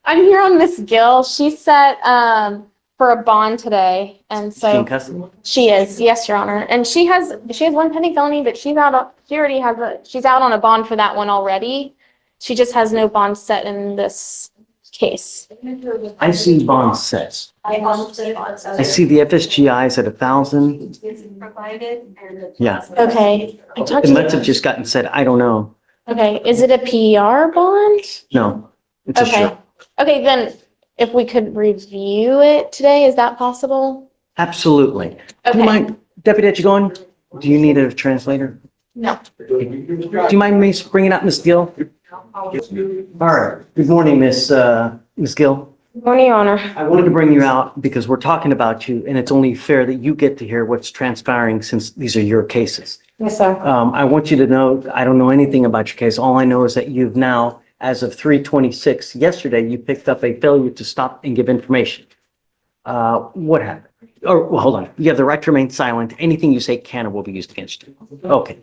I'm here on Miss Gill. She's set for a bond today, and Is she in so custody? she is. Yes, Your Honor. And she has one pending felony, but she's out. She already has she's out on a bond for that one already. She just has no bond set in this case. I see bond sets. I see the FSGI is at 1,000. Yeah. Okay. I talked It to must have just gotten set. I don't know. Okay. Is it a PR bond? No. It's a Okay. show. Okay, then if we could review it today, is that possible? Absolutely. Do Okay. you mind, Deputy Etchigon, do you need a translator? No. Do you mind me bringing up Miss Gill? All right. Good morning, Miss Gill. Good morning, Your Honor. I wanted to bring you out because we're talking about you, and it's only fair that you get to hear what's transpiring since these are your cases. Yes, sir. I want you to know, I don't know anything about your case. All I know is that you've now, as of 3/26, yesterday, you picked up a failure to stop and give information. What happened? Or, well, hold on. You have the right to remain silent. Anything you say can or will be used against you. Okay.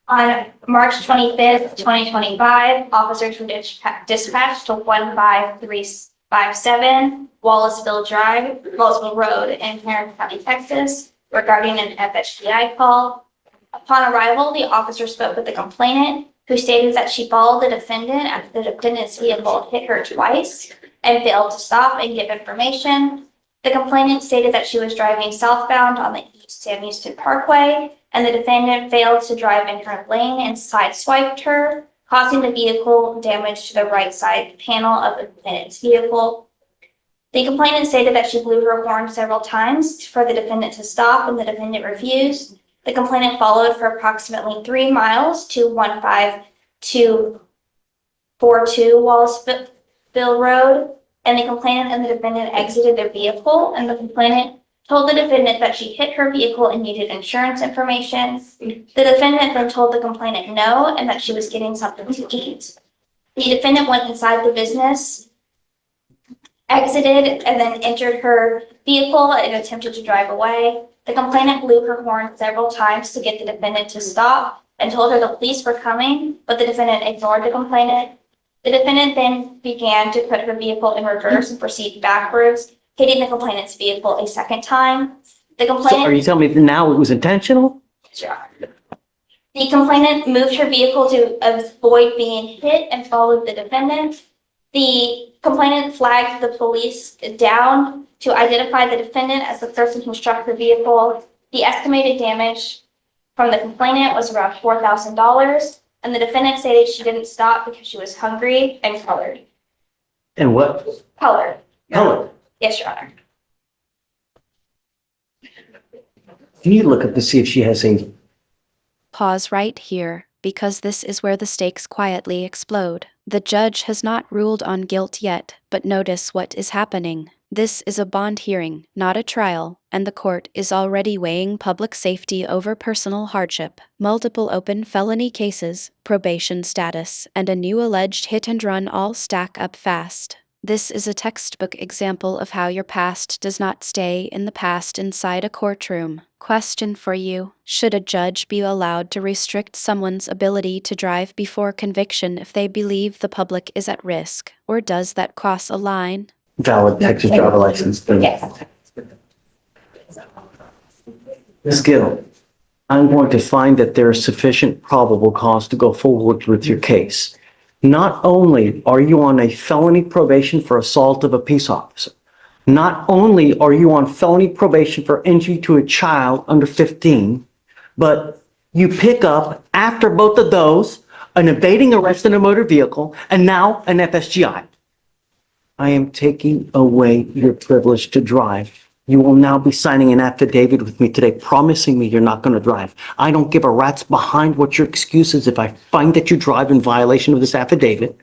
On March 25th, 2025, officers were dispatched to 15357 Wallaceville Road in Tarrant County, Texas, regarding an FSGI call. Upon arrival, the officer spoke with the complainant, who stated that she followed the defendant after the defendant's vehicle hit her twice and failed to stop and give information. The complainant stated that she was driving southbound on the East Sam Houston Parkway, and the defendant failed to drive in her lane and sideswiped her, causing the vehicle damage to the right side panel of the defendant's vehicle. The complainant stated that she blew her horn several times for the defendant to stop, and the defendant refused. The complainant followed for approximately 3 miles to 15242 Wallaceville Road, and the complainant and the defendant exited their vehicle, and the complainant told the defendant that she hit her vehicle and needed insurance information. The defendant then told the complainant no, and that she was getting something to eat. The defendant went inside the business, exited, and then entered her vehicle and attempted to drive away. The complainant blew her horn several times to get the defendant to stop and told her the police were coming, but the defendant ignored the complainant. The defendant then began to put her vehicle in reverse and proceed backwards, hitting the complainant's vehicle a second time. The So complainant, are you telling me that now it was intentional? the complainant moved her vehicle to avoid being hit and followed the defendant. The complainant flagged the police down to identify the defendant as the person who struck her vehicle. The estimated damage from the complainant was around $4,000, and the defendant stated she didn't stop because she was hungry and colored. And what? Colored. Color. Yes, Your Honor. Can you look up to see if she has a, Pause right here, because this is where the stakes quietly explode. The judge has not ruled on guilt yet, but notice what is happening. This is a bond hearing, not a trial, and the court is already weighing public safety over personal hardship, multiple open felony cases, probation status, and a new alleged hit and run all stack up fast. This is a textbook example of how your past does not stay in the past inside a courtroom. Question for you: should a judge be allowed to restrict someone's ability to drive before conviction if they believe the public is at risk, or does that cross a line? valid Texas driver license? Yes. Ms. Gill, I'm going to find that there is sufficient probable cause to go forward with your case. Not only are you on a felony probation for assault of a peace officer, not only are you on felony probation for injury to a child under 15, but you pick up, after both of those, an evading arrest in a motor vehicle, and now an FSGI. I am taking away your privilege to drive. You will now be signing an affidavit with me today, promising me you're not going to drive. I don't give a rat's behind what your excuse is. If I find that you drive in violation of this affidavit,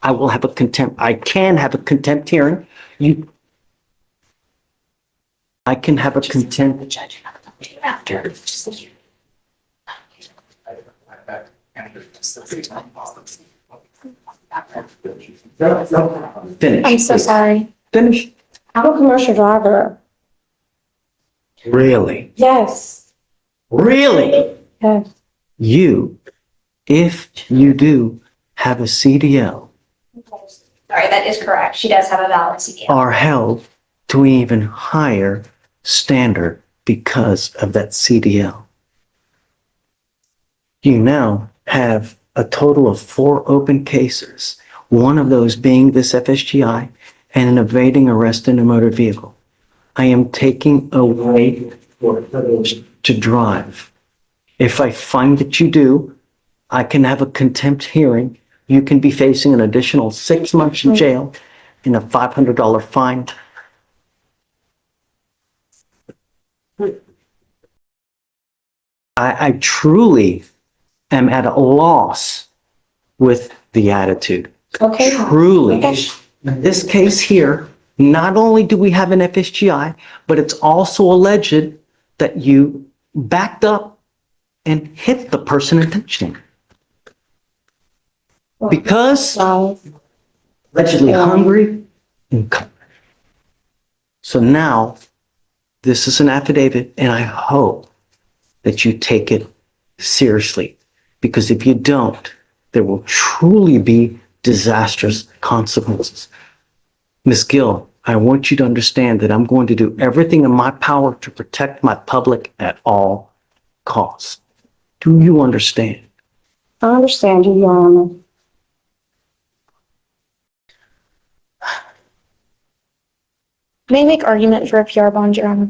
I will have a contempt. I can have a contempt hearing. I can have a contempt. After. Finish. I'm so sorry. Finish. I'm a commercial driver. Really? Yes. Really? Yes. You, if you do have a CDL, Sorry, that is correct. She does have a valid CDL. are held to an even higher standard because of that CDL. You now have a total of 4 open cases, one of those being this FSGI and an evading arrest in a motor vehicle. I am taking away your privilege to drive. If I find that you do, I can have a contempt hearing. You can be facing an additional 6 months in jail and a $500 fine. I truly am at a loss with the attitude. Okay. Truly. Okay. In this case here, not only do we have an FSGI, but it's also alleged that you backed up and hit the person intentionally. Because allegedly hungry and covered. So now, this is an affidavit, and I hope that you take it seriously. Because if you don't, there will truly be disastrous consequences. Ms. Gill, I want you to understand that I'm going to do everything in my power to protect my public at all costs. Do you understand? I understand you, Your Honor. May I make argument for a PR bond, Your Honor?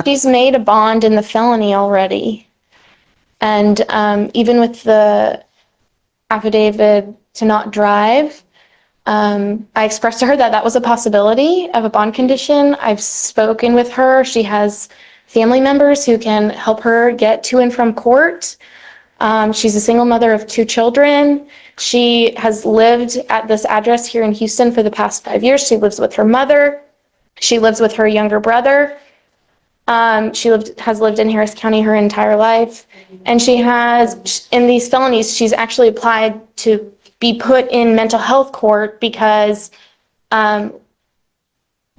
She's made a bond in the felony already. And even with the affidavit to not drive, I expressed to her that that was a possibility of a bond condition. I've spoken with her. She has family members who can help her get to and from court. She's a single mother of 2 children. She has lived at this address here in Houston for the past 5 years. She lives with her mother. She lives with her younger brother. She has lived in Harris County her entire life. And she has, in these felonies, she's actually applied to be put in mental health court because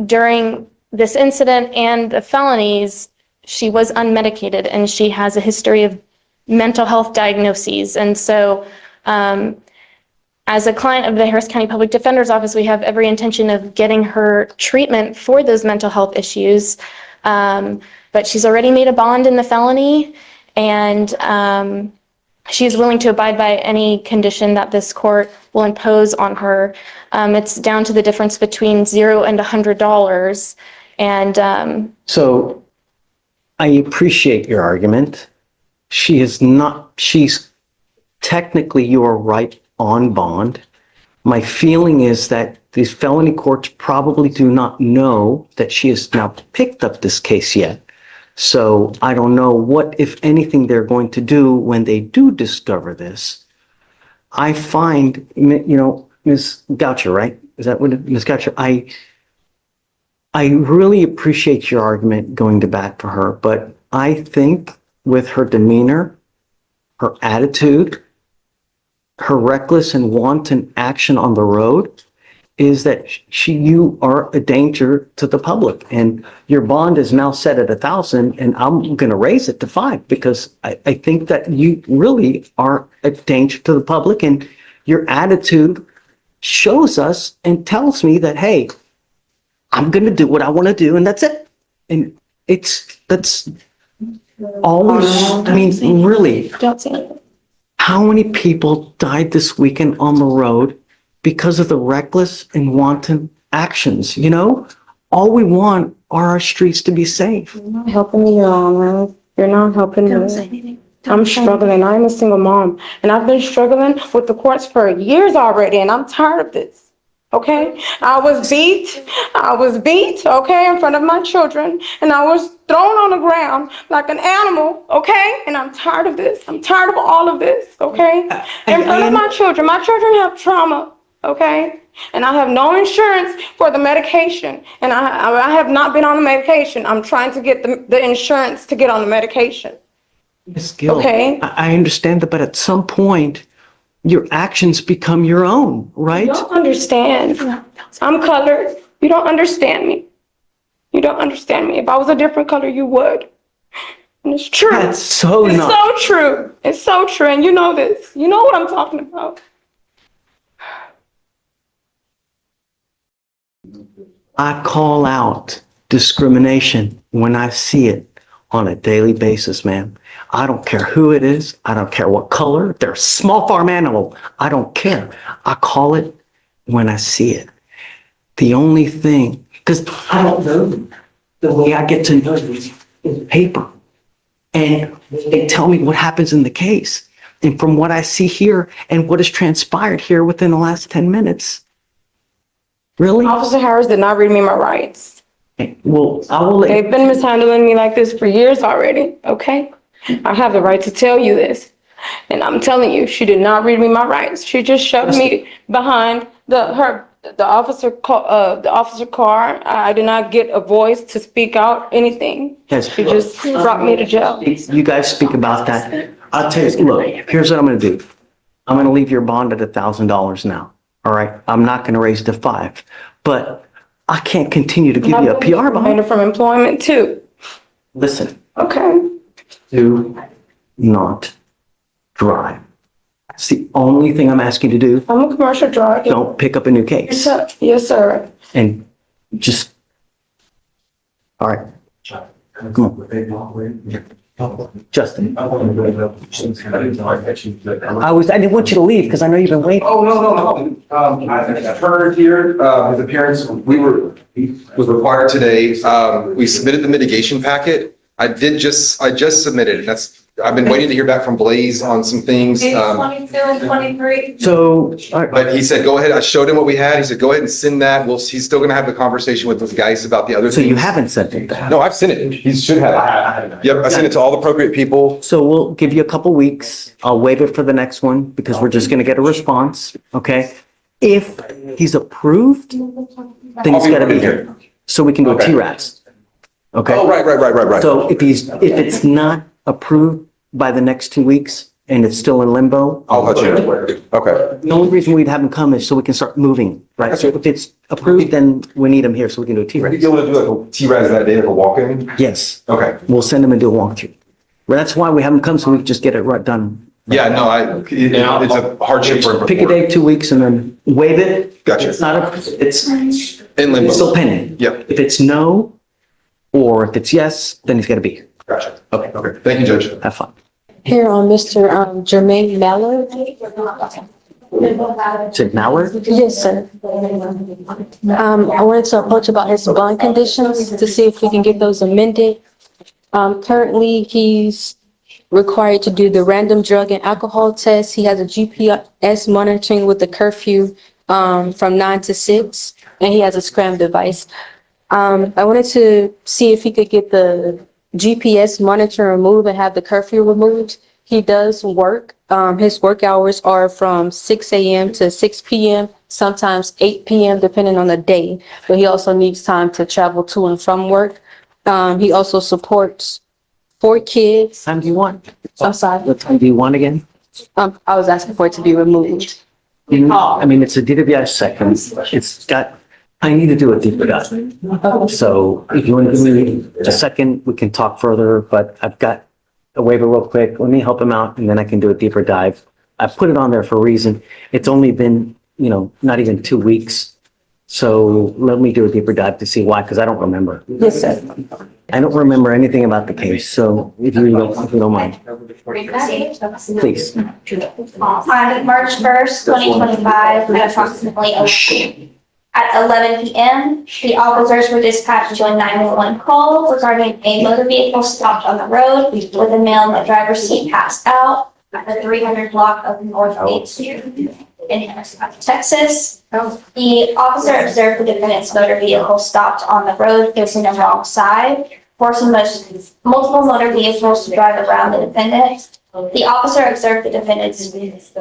during this incident and the felonies, she was unmedicated and she has a history of mental health diagnoses. And so as a client of the Harris County Public Defender's Office, we have every intention of getting her treatment for those mental health issues. But she's already made a bond in the felony, and she is willing to abide by any condition that this court will impose on her. It's down to the difference between $0 and $100. And So I appreciate your argument. She's technically, you are right on bond. My feeling is that these felony courts probably do not know that she has now picked up this case yet. So I don't know what, if anything, they're going to do when they do discover this. I find, Ms. Goucher, right? Is that what, Ms. Goucher? I really appreciate your argument going to bat for her, but I think with her demeanor, her attitude, her reckless and wanton action on the road, is that you are a danger to the public, and your bond is now set at 1,000, and I'm going to raise it to 5 because I think that you really are a danger to the public, and your attitude shows us and tells me that, hey, I'm going to do what I want to do, and that's it. And that's always, I mean, really, don't say anything. how many people died this weekend on the road because of the reckless and wanton actions? All we want are our streets to be safe. You're not helping me, Your Honor. You're not helping me. Don't say anything. I'm struggling. I'm a single mom, and I've been struggling with the courts for years already, and I'm tired of this. Okay? I was beat, okay, in front of my children, and I was thrown on the ground like an animal, okay? And I'm tired of this. I'm tired of all of this, okay? In front of my children have trauma, okay? And I have no insurance for the medication, and I have not been on the medication. I'm trying to get the insurance to get on the medication. Ms. Gill, Okay. I understand that, but at some point, your actions become your own, right? You don't understand. I'm colored. You don't understand me. You don't understand me. If I was a different color, you would. And it's true. That's so It's not. so true. It's so true. And you know this. You know what I'm talking about. I call out discrimination when I see it on a daily basis, ma'am. I don't care who it is. I don't care what color. If they're a small farm animal. I don't care. I call it when I see it. The only thing, because I don't know them. The way I get to know them is paper. And they tell me what happens in the case. And from what I see here and what has transpired here within the last 10 minutes, really? Officer Harris did not read me my rights. Well, I will let They've been mishandling me like this for years already, okay? I have the right to tell you this. And I'm telling you, she did not read me my rights. She just shoved me behind the officer car. I did not get a voice to speak out anything. Yes. She just brought me to jail. You guys speak about that. I'll tell you, look, here's what I'm gonna do. I'm gonna leave your bond at $1,000 now, all right? I'm not gonna raise it to 5, but I can't continue to give you a PR bond. Terminated from employment too. Listen, Okay. do not drive. That's the only thing I'm asking you to do. I'm a commercial driver. Don't pick up a new Yes, case sir. Yes, sir. and just, all right. Come on. Justin, I didn't want you to leave because I know you've been waiting. Oh, no. I've heard here, his appearance, he was required today. We submitted the mitigation packet. I just submitted, and I've been waiting to hear back from Blaze on some things. 22 and 23. So, all right. But he said, go ahead. I showed him what we had. He said, go ahead and send that. He's still gonna have the conversation with those guys about the other So things. you haven't sent it back? No, I've sent it. He should have it. Yep, I sent it to all the appropriate people. So we'll give you a couple weeks. I'll waive it for the next one because we're just gonna get a response, okay? If he's approved, then he's gotta be here. So we can go Okay. TRAS. Okay? Oh, right. So if it's not approved by the next 2 weeks and it's still in limbo. I'll let you know. Okay. The only reason we'd have him come is so we can start moving, right? So if it's approved, then we need him here so we can do a Are you TRAS. able to do like a T-Raz that day, like a walk-in? Yes, Okay. we'll send him and do a walkthrough. Well, that's why we have him come so we can just get it right done. Yeah, no, it's a hardship for. Pick a day, 2 weeks, and then waive it. Gotcha. It's not it's In limbo. still pending. Yep. If it's no, or if it's yes, then he's gotta be here. Gotcha. Okay, Okay, thank you, Judge. have fun. Here on Mr. Jermaine Mallard. Is it Mallard? Yes, sir. I wanted to approach about his bond conditions to see if we can get those amended. Currently, he's required to do the random drug and alcohol test. He has a GPS monitoring with the curfew from 9 to 6, and he has a scram device. I wanted to see if he could get the GPS monitor removed and have the curfew removed. He does work. His work hours are from 6 a.m. to 6 p.m., sometimes 8 p.m., depending on the day. But he also needs time to travel to and from work. He also supports 4 kids. Time do you want? I'm sorry. What time do you want again? I was asking for it to be removed. I mean, it's a DWI second. It's got, I need to do a deeper dive. So if you want to give me a second, we can talk further, but I've got a waiver real quick. Let me help him out and then I can do a deeper dive. I put it on there for a reason. It's only been, not even 2 weeks. So let me do a deeper dive to see why, because I don't remember. Yes, sir. I don't remember anything about the case, so if you don't mind, please. On March 1st, 2025, at approximately at 11 p.m., the officers were dispatched to a 911 call regarding a motor vehicle stopped on the road with a male in the driver's seat passed out at the 300 block of North 8th Street in Harris County, Texas. The officer observed the defendant's motor vehicle stopped on the road facing the wrong side, forcing multiple motor vehicles to drive around the defendant. The officer observed the defendant's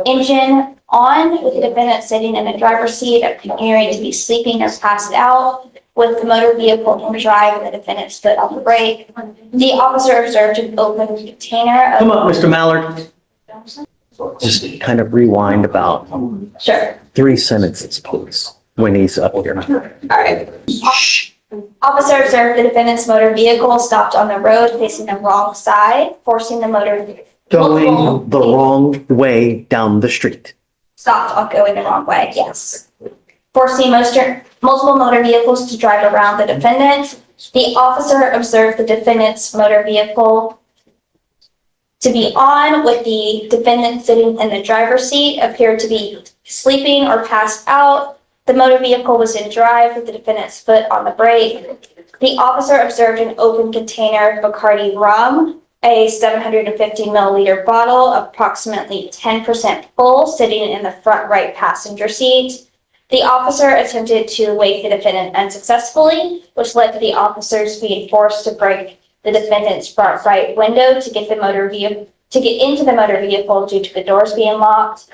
engine on, with the defendant sitting in the driver's seat, appearing to be sleeping or passed out, with the motor vehicle in drive and the defendant's foot on the brake. The officer observed an open container of. Come up, Mr. Mallard. Just kind of rewind about Sure. 3 sentences, please, when he's up here. All right. Officer observed the defendant's motor vehicle stopped on the road facing the wrong side, forcing the motor Going the wrong way down the street. stopped on going the wrong way, yes. Forcing multiple motor vehicles to drive around the defendant. The officer observed the defendant's motor vehicle to be on, with the defendant sitting in the driver's seat, appeared to be sleeping or passed out. The motor vehicle was in drive with the defendant's foot on the brake. The officer observed an open container of Bacardi rum, a 750 milliliter bottle, approximately 10% full, sitting in the front right passenger seat. The officer attempted to wake the defendant unsuccessfully, which led to the officers being forced to break the defendant's front right window to get into the motor vehicle due to the doors being locked.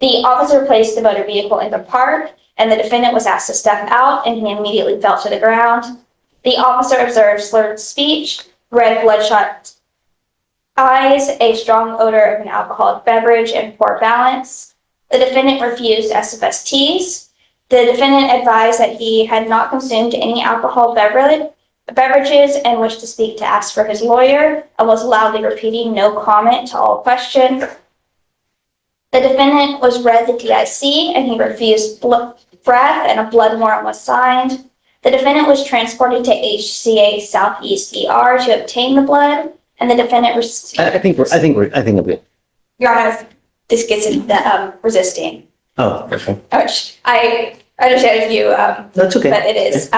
The officer placed the motor vehicle in the park, and the defendant was asked to step out, and he immediately fell to the ground. The officer observed slurred speech, red bloodshot eyes, a strong odor of an alcoholic beverage, and poor balance. The defendant refused SFSTs. The defendant advised that he had not consumed any alcohol beverages and wished to speak to ask for his lawyer, and was loudly repeating no comment to all questions. The defendant was read the DIC, and he refused breath, and a blood warrant was signed. The defendant was transported to HCA Southeast ER to obtain the blood, and the defendant I think I'm good. Your Honor, this gets into the Oh, resisting, okay. which I understand if you, That's okay. but it is.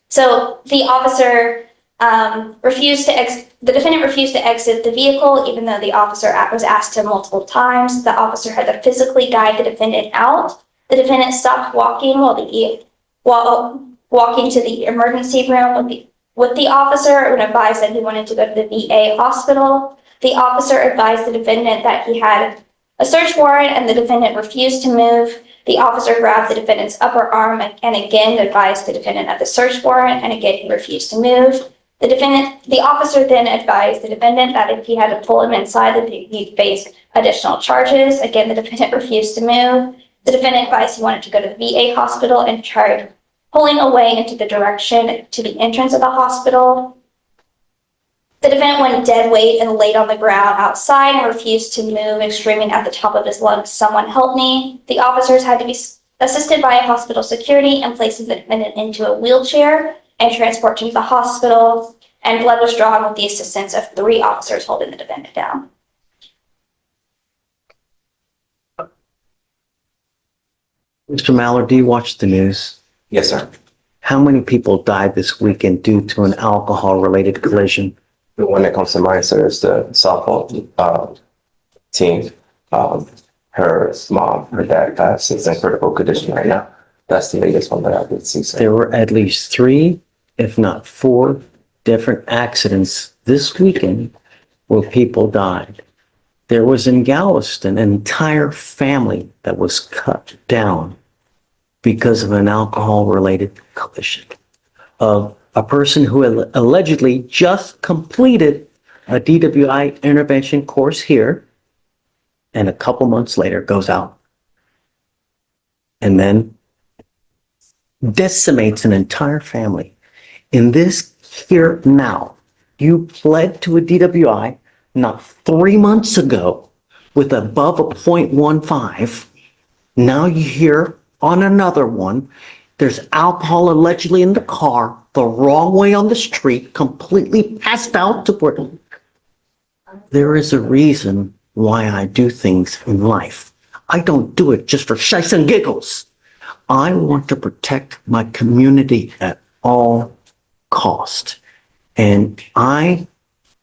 So the officer the defendant refused to exit the vehicle, even though the officer was asked to multiple times. The officer had to physically guide the defendant out. The defendant stopped walking while walking to the emergency room with the officer, and advised that he wanted to go to the VA hospital. The officer advised the defendant that he had a search warrant, and the defendant refused to move. The officer grabbed the defendant's upper arm and again advised the defendant of the search warrant, and again he refused to move. The officer then advised the defendant that if he had to pull him inside, that he'd face additional charges. Again, the defendant refused to move. The defendant advised he wanted to go to the VA hospital and tried pulling away into the direction to the entrance of the hospital. The defendant went dead weight and laid on the ground outside and refused to move, and screaming at the top of his lungs, "Someone help me." The officers had to be assisted by hospital security and placing the defendant into a wheelchair and transport him to the hospital, and blood was drawn with the assistance of 3 officers holding the defendant down. Mr. Mallard, do you watch the news? Yes, sir. How many people died this weekend due to an alcohol-related collision? The one that comes to mind, sir, is the softball team. Her mom, her dad passed. Is in critical condition right now. That's the latest one that I did see, sir. There were at least 3, if not 4, different accidents this weekend where people died. There was in Galveston an entire family that was cut down because of an alcohol-related collision of a person who allegedly just completed a DWI intervention course here, and a couple months later goes out and then decimates an entire family. In this here now, you pled to a DWI not 3 months ago with above a 0.15. Now you hear on another one, there's alcohol allegedly in the car, the wrong way on the street, completely passed out to Britain. There is a reason why I do things in life. I don't do it just for shice and giggles. I want to protect my community at all cost. And I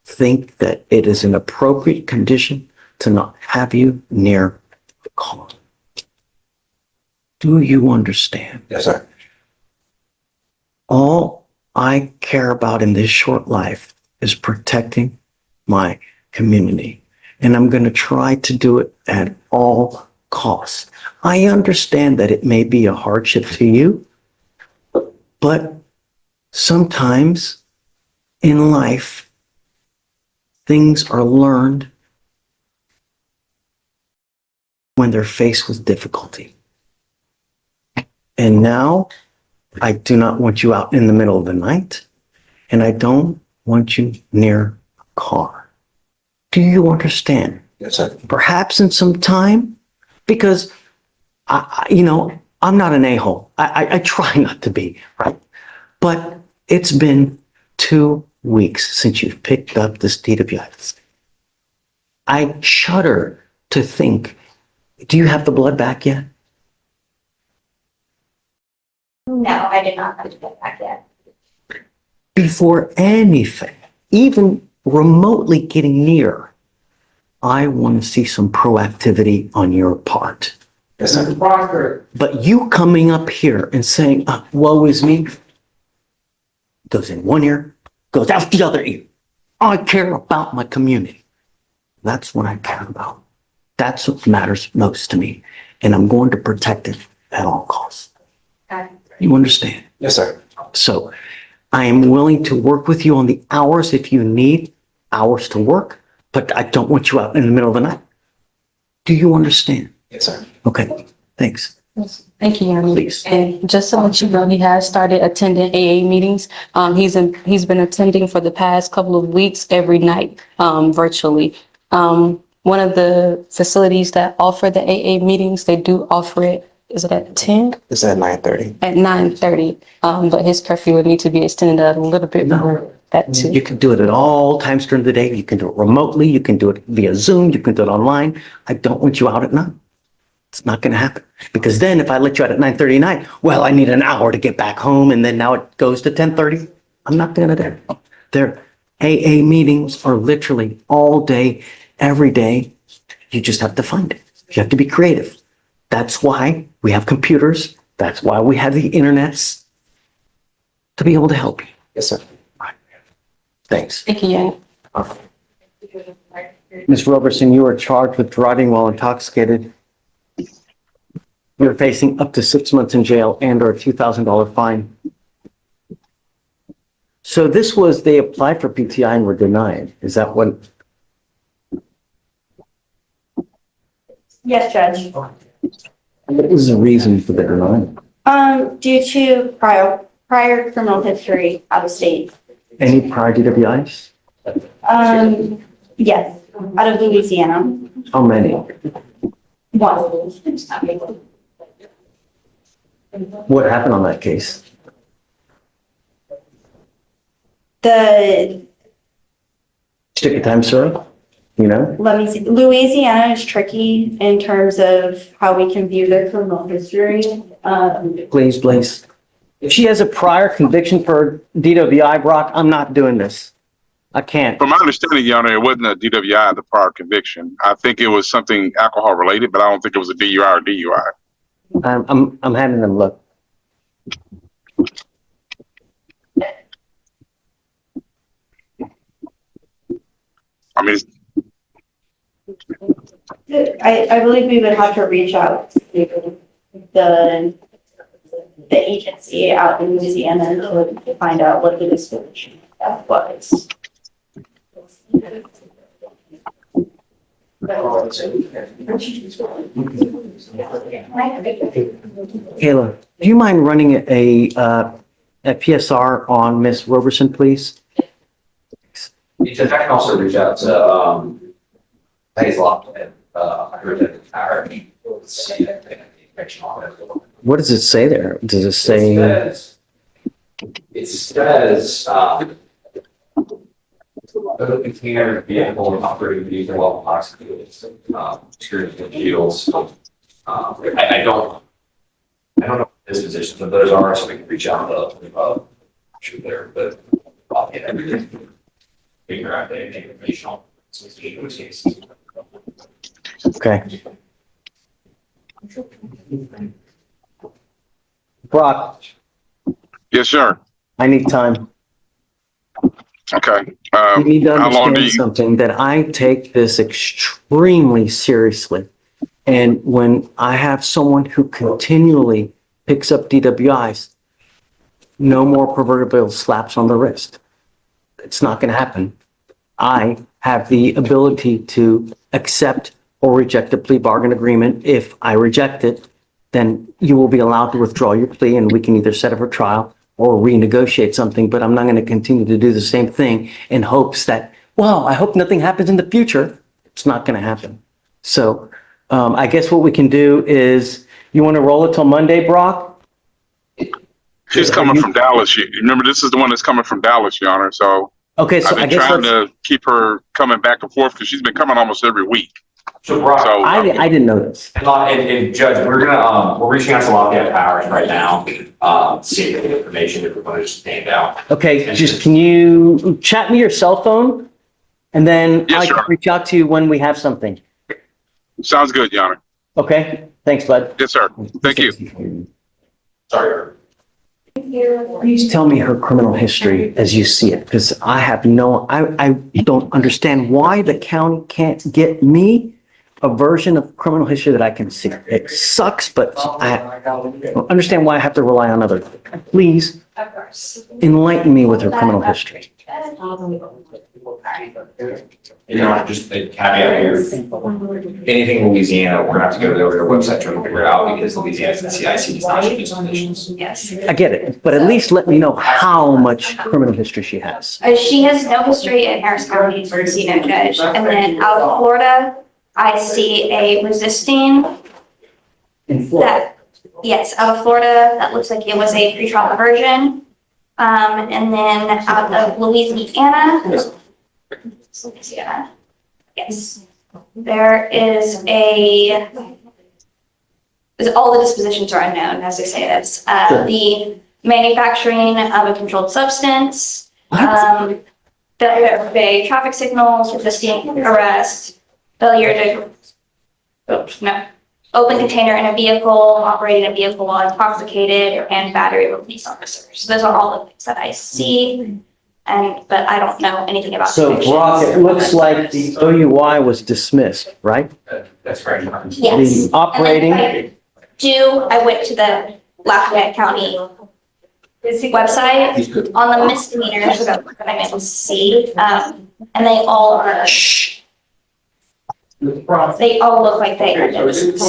think that it is an appropriate condition to not have you near the car. Do you understand? Yes, sir. All I care about in this short life is protecting my community. And I'm going to try to do it at all costs. I understand that it may be a hardship to you, but sometimes in life, things are learned when they're faced with difficulty. And now I do not want you out in the middle of the night, and I don't want you near a car. Do you understand? Yes, sir. Perhaps in some time, because I'm not an a-hole. I try not to be, right? But it's been 2 weeks since you've picked up this DWI. I shudder to think, do you have the blood back yet? No, I did not have to get back yet. Before anything, even remotely getting near, I want to see some proactivity on your part. Yes, sir. But you coming up here and saying, woe is me, goes in one ear, goes out the other ear. I care about my community. That's what I care about. That's what matters most to me. And I'm going to protect it at all costs. Got it. You understand? Yes, sir. So I am willing to work with you on the hours if you need hours to work, but I don't want you out in the middle of the night. Do you understand? Yes, sir. Okay, thanks. Thank you, Yanni. Please. And just to let you know, he has started attending AA meetings. He's been attending for the past couple of weeks every night, virtually. One of the facilities that offer the AA meetings, they do offer it, is it at 10? It's at 9:30. At 9:30. But his curfew would need to be extended a little bit more. That too. You can do it at all times during the day. You can do it remotely. You can do it via Zoom. You can do it online. I don't want you out at night. It's not going to happen. Because then if I let you out at 9:30 at night, well, I need an hour to get back home. And then now it goes to 10:30. I'm not going to do it. Their AA meetings are literally all day, every day. You just have to find it. You have to be creative. That's why we have computers. That's why we have the internets to be able to help you. Yes, sir. Thanks. Thank you, Yanni. Ms. Roberson, you are charged with driving while intoxicated. You're facing up to 6 months in jail and or a $2,000 fine. So this was, they applied for PTI and were denied. Is that what? Yes, Judge. What was the reason for the denial? Due to prior criminal history out of state. Any prior DWIs? Yes, out of Louisiana. How many? One. What happened on that case? Took your time, sir? You know? Let me see, Louisiana is tricky in terms of how we can view their criminal history. Please, please. If she has a prior conviction for DWI, Brock, I'm not doing this. I can't. From my understanding, Your Honor, it wasn't a DWI, the prior conviction. I think it was something alcohol related, but I don't think it was a DUI or DUI. I'm having them look. I mean, I believe we would have to reach out to the agency out in Louisiana to find out what the disposition of that was. Kayla, do you mind running a PSR on Miss Roberson, please? Because I can also reach out to, Hazel, I heard that our, see that information on it. What does it say there? Does it say? It says, the container vehicle operating vehicle while intoxicated, security and shields. I don't know this position, but those are, so we can reach out to, shoot there, but, yeah, figure out the information on those cases. Okay. Brock, yes, sir. I need time. Okay. You need to How long understand do you, something, that I take this extremely seriously. And when I have someone who continually picks up DWIs, no more proverbial slaps on the wrist. It's not going to happen. I have the ability to accept or reject a plea bargain agreement. If I reject it, then you will be allowed to withdraw your plea and we can either set up a trial or renegotiate something, but I'm not going to continue to do the same thing in hopes that, well, I hope nothing happens in the future. It's not going to happen. So I guess what we can do is, you want to roll it till Monday, Brock? She's coming from Dallas. You remember, this is the one that's coming from Dallas, Your Honor. So Okay, so I've I been guess trying let's, to keep her coming back and forth because she's been coming almost every week. So Brock, So I didn't know this. and Judge, we're reaching out to Lafayette Powers right now, seeing the information if we're going to just stand out. Okay, just can you chat me your cell phone? And then Yes, I can sir. reach out to you when we have something. Sounds good, Your Honor. Okay, thanks, bud. Yes, sir. Thank you. Sorry. Please tell me her criminal history as you see it, because I don't understand why the county can't get me a version of criminal history that I can see. It sucks, but I don't understand why I have to rely on others. Please Of course. enlighten me with her criminal history. You know, just a caveat here, anything in Louisiana, we're gonna have to go to their website trying to figure it out because Louisiana's the CIC does not issue these conditions. Yes. I get it, but at least let me know how much criminal history she has. She has no history in Harris County, so see no judge. And then out of Florida, I see a resisting that, yes, out of Florida, that looks like it was a pretrial diversion. And then out of Louisiana, yes, there is all the dispositions are unknown, as they say this. The manufacturing of a controlled substance, failure to obey traffic signals, resisting arrest, failure to, open container in a vehicle, operating a vehicle while intoxicated, and battery of a police officer. So those are all the things that I see, but I don't know anything about. So Brock, it looks like the OUI was dismissed, right? That's correct. Yes. The operating, I went to the Lafayette County website on the misdemeanors that I'm able to see, and they all are. They all look like they are noticed.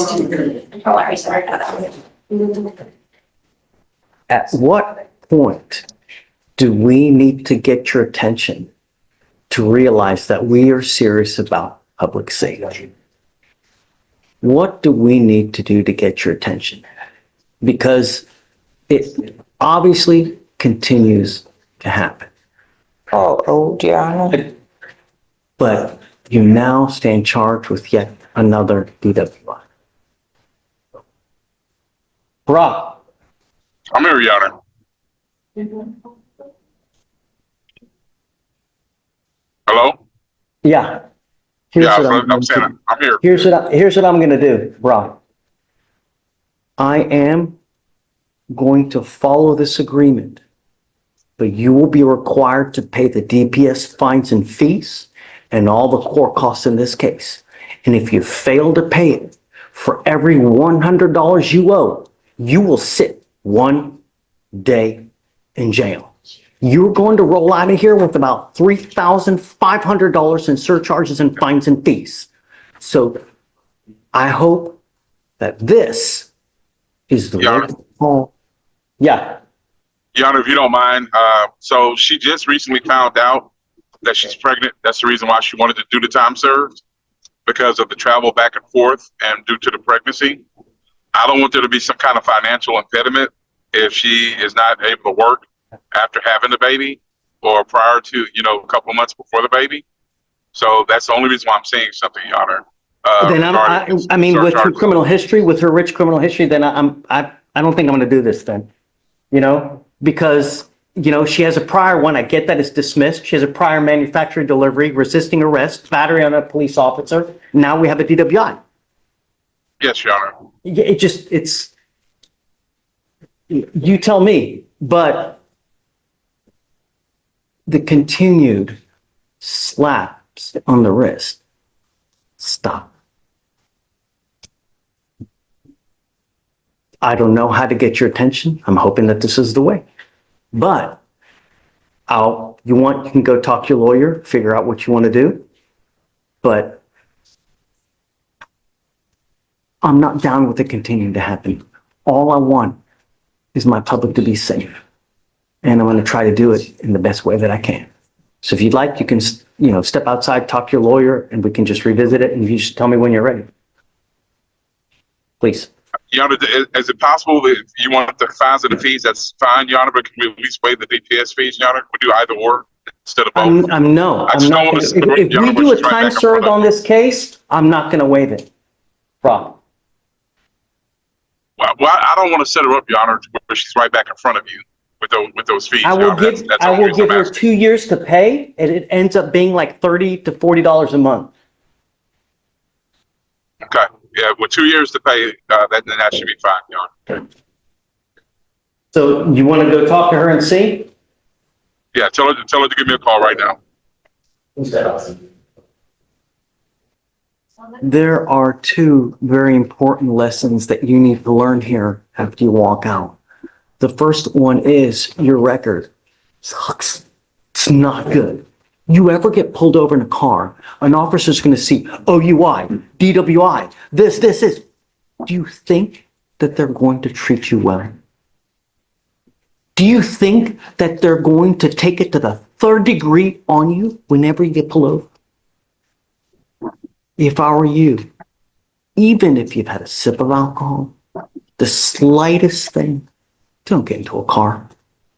Oh, Larry, sorry about that. at what point do we need to get your attention to realize that we are serious about public safety? What do we need to do to get your attention? Because it obviously continues to happen. Oh, Gianna. But you now stand charged with yet another DWI. Brock, I'm here, Your Honor. Hello? yeah. Here's Yeah, what I'm saying, I'm here. Here's what I'm gonna do, Brock. I am going to follow this agreement, but you will be required to pay the DPS fines and fees and all the court costs in this case. And if you fail to pay it, for every $100 you owe, you will sit 1 day in jail. You're going to roll out of here with about $3,500 in surcharges and fines and fees. So I hope that this is the Yeah. way to call. Yeah, Your Honor, if you don't mind, so she just recently found out that she's pregnant. That's the reason why she wanted to do the time served, because of the travel back and forth and due to the pregnancy. I don't want there to be some kind of financial impediment if she is not able to work after having the baby or prior to, a couple of months before the baby. So that's the only reason why I'm saying something, Your Honor. then I mean, with her surcharges. criminal history, with her rich criminal history, then I don't think I'm gonna do this then. Because, she has a prior one, I get that it's dismissed. She has a prior manufacturing delivery, resisting arrest, battery on a police officer. Now we have a DWI. Yes, Your Honor. You tell me, but the continued slaps on the wrist, stop. I don't know how to get your attention. I'm hoping that this is the way. But you can go talk to your lawyer, figure out what you want to do. But I'm not down with it continuing to happen. All I want is my public to be safe. And I'm going to try to do it in the best way that I can. So if you'd like, you can, step outside, talk to your lawyer, and we can just revisit it, and you just tell me when you're ready. Please. Your Honor, is it possible that you want the fines and the fees? That's fine, Your Honor, but can we at least waive the DPS fees, Your Honor? We do either or instead of both. I'm I not just don't gonna, want to. if we do a time served on this case, I'm not gonna waive it. Rob, Well, I don't want to set her up, Your Honor, where she's right back in front of you with those fees. Your Honor. That's the I only will reason give I'm her asking. 2 years to pay, and it ends up being like $30 to $40 a month. Okay, yeah, with 2 years to pay, then that should be fine, Your Honor. So you wanna go talk to her and see? Yeah, tell her to give me a call right now. There are two very important lessons that you need to learn here after you walk out. The first one is your record sucks. It's not good. You ever get pulled over in a car, an officer's going to see OUI, DWI, this. Do you think that they're going to treat you well? Do you think that they're going to take it to the third degree on you whenever you get pulled over? If I were you, even if you've had a sip of alcohol, the slightest thing, don't get into a car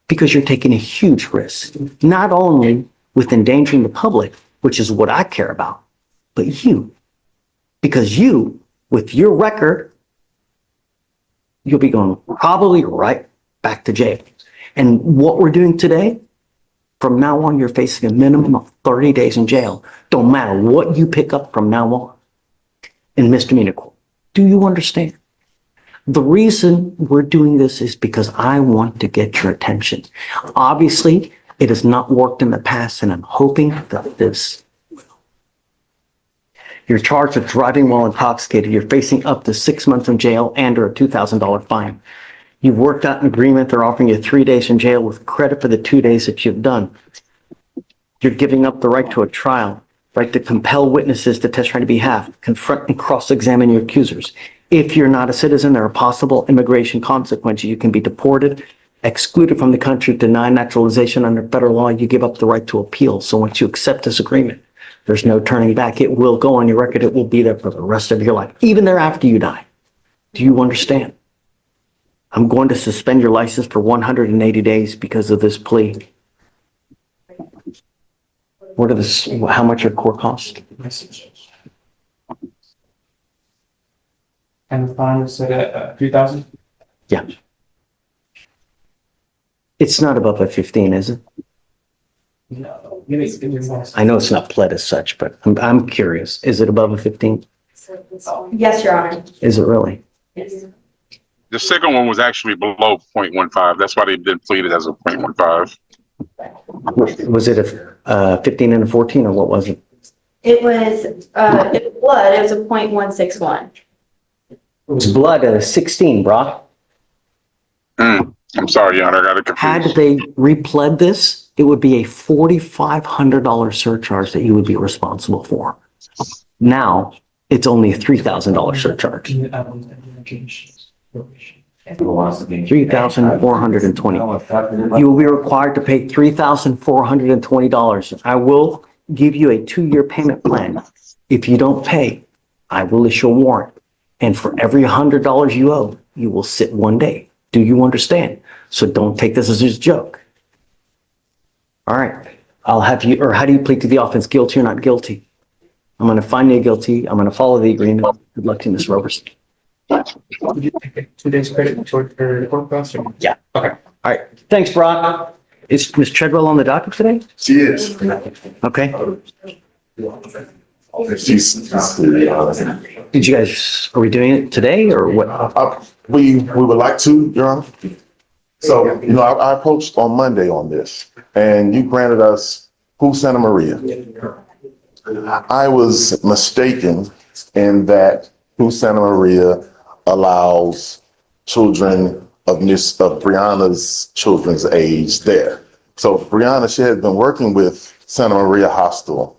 because you're taking a huge risk, not only with endangering the public, which is what I care about, but you, because you, with your record, you'll be going probably right back to jail. And what we're doing today, from now on, you're facing a minimum of 30 days in jail. Don't matter what you pick up from now on in misdemeanor court. Do you understand? The reason we're doing this is because I want to get your attention. Obviously, it has not worked in the past, and I'm hoping that this will. You're charged with driving while intoxicated. You're facing up to 6 months in jail and or a $2,000 fine. You've worked out an agreement. They're offering you 3 days in jail with credit for the 2 days that you've done. You're giving up the right to a trial, right to compel witnesses to testify on your behalf, confront and cross-examine your accusers. If you're not a citizen, there are possible immigration consequences. You can be deported, excluded from the country, denied naturalization under federal law. You give up the right to appeal. So once you accept this agreement, there's no turning back. It will go on your record. It will be there for the rest of your life, even thereafter you die. Do you understand? I'm going to suspend your license for 180 days because of this plea. How much your court cost? And the fine was set at 3,000? Yeah. It's not above a 15, is it? No. Give me more. I know it's not pled as such, but I'm curious. Is it above a 15? Yes, Your Honor. Is it really? Yes. The second one was actually below 0.15. That's why they didn't plead it as a 0.15. Was it a 15 and a 14, or what was it? It was, blood, it was a .161. It was blood at a 16, brah. I'm sorry, Your Honor, I got it confused. Had they repled this, it would be a $4,500 surcharge that you would be responsible for. Now, it's only a $3,000 surcharge. 3,420. You will be required to pay $3,420. I will give you a 2-year payment plan. If you don't pay, I will issue a warrant. And for every $100 you owe, you will sit 1 day. Do you understand? So don't take this as a joke. All right. I'll have you, or how do you plead to the offense? Guilty or not guilty? I'm going to find you guilty. I'm going to follow the agreement. Good luck to you, Ms. Roberson. Did you take 2 days credit toward the court costs? Yeah. Okay. All right. Thanks, Brock. Is Ms. Treadwell on the docket today? She is. Okay. She's. Did you guys, are we doing it today or what? We would like to, Your Honor. So, I approached on Monday on this, and you granted us Santa Maria. I was mistaken in that Santa Maria allows children of Brianna's children's age there. So Brianna, she had been working with Santa Maria Hostel,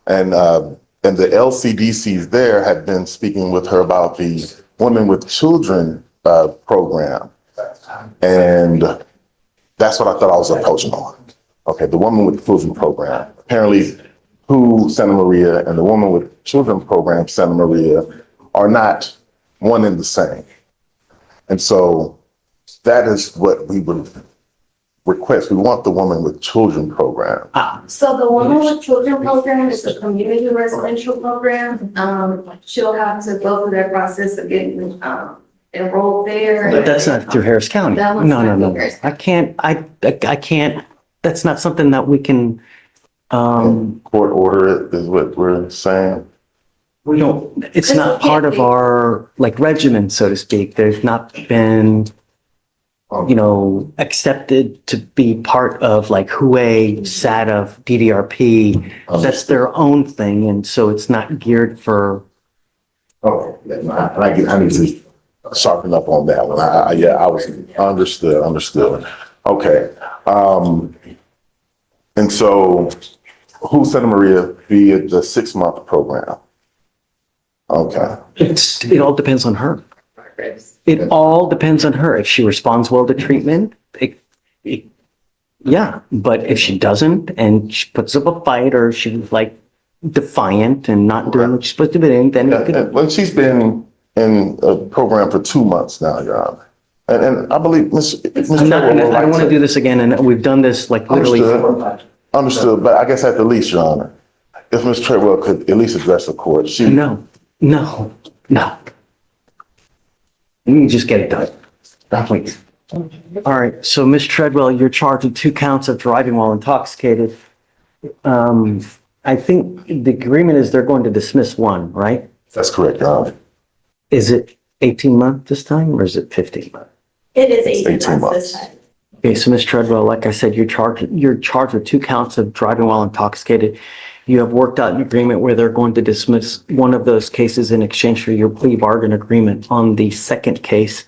and the LCDCs there had been speaking with her about the women with children program. And that's what I thought I was approaching on. Okay, the woman with the children program. Apparently, who Santa Maria and the woman with children program, Santa Maria, are not one and the same. And so that is what we would request. We want the woman with children program. So the woman with children program is a community residential program. She'll have to go through that process of getting, enrolled there. But that's not through Harris County. That No, one's no, not no. through Harris I can't, that's not something that we can, Court order it is what we're saying. we don't, it's not part of our like regimen, so to speak. There's not been, accepted to be part of like HUA, SATF, DDRP. That's their own thing. And so it's not geared for, Okay, I need to sharpen up on that one. I was understood. Okay. And so who Santa Maria via the 6-month program? Okay. it all depends on her. It all depends on her. If she responds well to treatment, yeah. But if she doesn't and she puts up a fight or she's like defiant and not doing what she's supposed to be doing, then it could. When she's been in a program for 2 months now, Your Honor. And I believe Ms. I don't want to do this again, and we've done this like literally. Understood, but I guess at the least, Your Honor, if Ms. Treadwell could at least address the court, No. You can just get it done. Please. All right, so Ms. Treadwell, you're charged with 2 counts of driving while intoxicated. I think the agreement is they're going to dismiss 1, right? That's correct, Your Honor. Is it 18 months this time or is it 15 months? It is 18 18 months this months. time. Okay, so Ms. Treadwell, like I said, you're charged with 2 counts of driving while intoxicated. You have worked out an agreement where they're going to dismiss one of those cases in exchange for your plea bargain agreement. On the second case,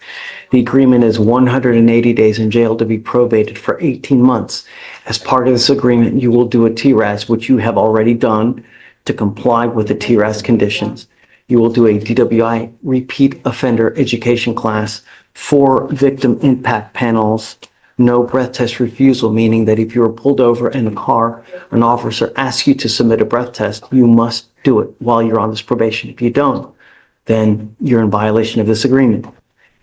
the agreement is 180 days in jail to be probated for 18 months. As part of this agreement, you will do a TRAS, which you have already done to comply with the TRAS conditions. You will do a DWI repeat offender education class, 4 victim impact panels, no breath test refusal, meaning that if you are pulled over in a car, an officer asks you to submit a breath test, you must do it while you're on this probation. If you don't, then you're in violation of this agreement.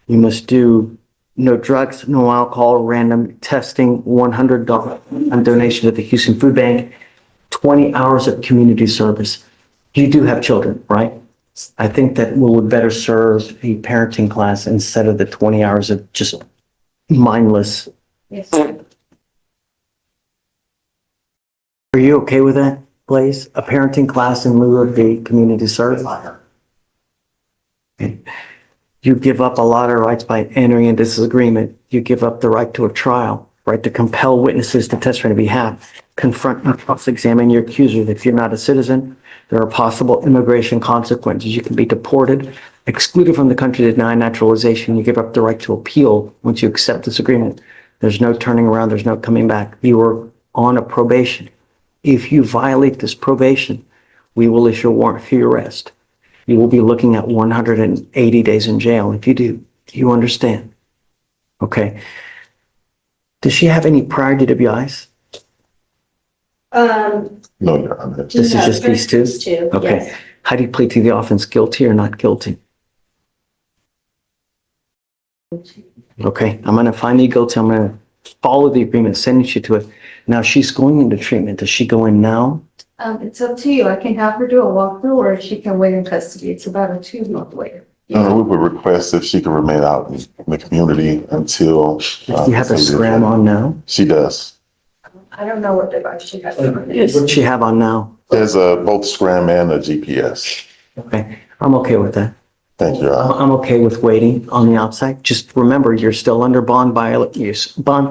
You must do no drugs, no alcohol, random testing, $100 on donation to the Houston Food Bank, 20 hours of community service. You do have children, right? I think that would better serve a parenting class instead of the 20 hours of just mindless. Yes. Are you okay with that, Blaze? A parenting class in lieu of the community service? Okay. You give up a lot of rights by entering into this agreement. You give up the right to a trial, right to compel witnesses to testify on your behalf, confront and cross-examine your accuser. If you're not a citizen, there are possible immigration consequences. You can be deported, excluded from the country, denied naturalization. You give up the right to appeal once you accept this agreement. There's no turning around. There's no coming back. You are on a probation. If you violate this probation, we will issue a warrant for your arrest. You will be looking at 180 days in jail. If you do, you understand. Okay. Does she have any prior DWIs? No, Your Honor. This is just these 2? Okay. Yes. How do you plead to the offense, guilty or not guilty? Okay, I'm going to find you guilty. I'm going to follow the agreement, sentence you to it. Now she's going into treatment. Does she go in now? It's up to you. I can have her do a walkthrough or she can wait in custody. It's about a 2-month wait. We would request if she can remain out in the community until. Does she have a scram on now? She does. I don't know what device she has. What does she have on now? There's both scram and a GPS. Okay, I'm okay with that. Thank you, Your Honor. I'm okay with waiting on the outside. Just remember, you're still under bond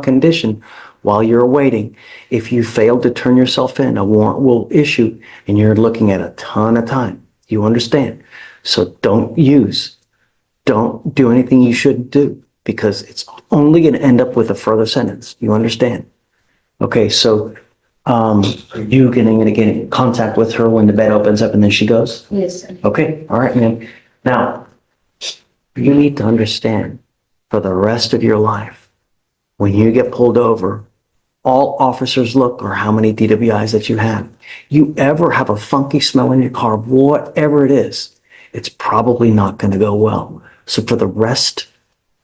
condition while you're waiting. If you fail to turn yourself in, a warrant will issue and you're looking at a ton of time. You understand? So don't do anything you shouldn't do because it's only going to end up with a further sentence. You understand? Okay, so are you going to get in contact with her when the bed opens up and then she goes? Yes, sir. Okay, all right, man. Now, you need to understand for the rest of your life. When you get pulled over, all officers look are how many DWIs that you have. You ever have a funky smell in your car, whatever it is, it's probably not going to go well. So for the rest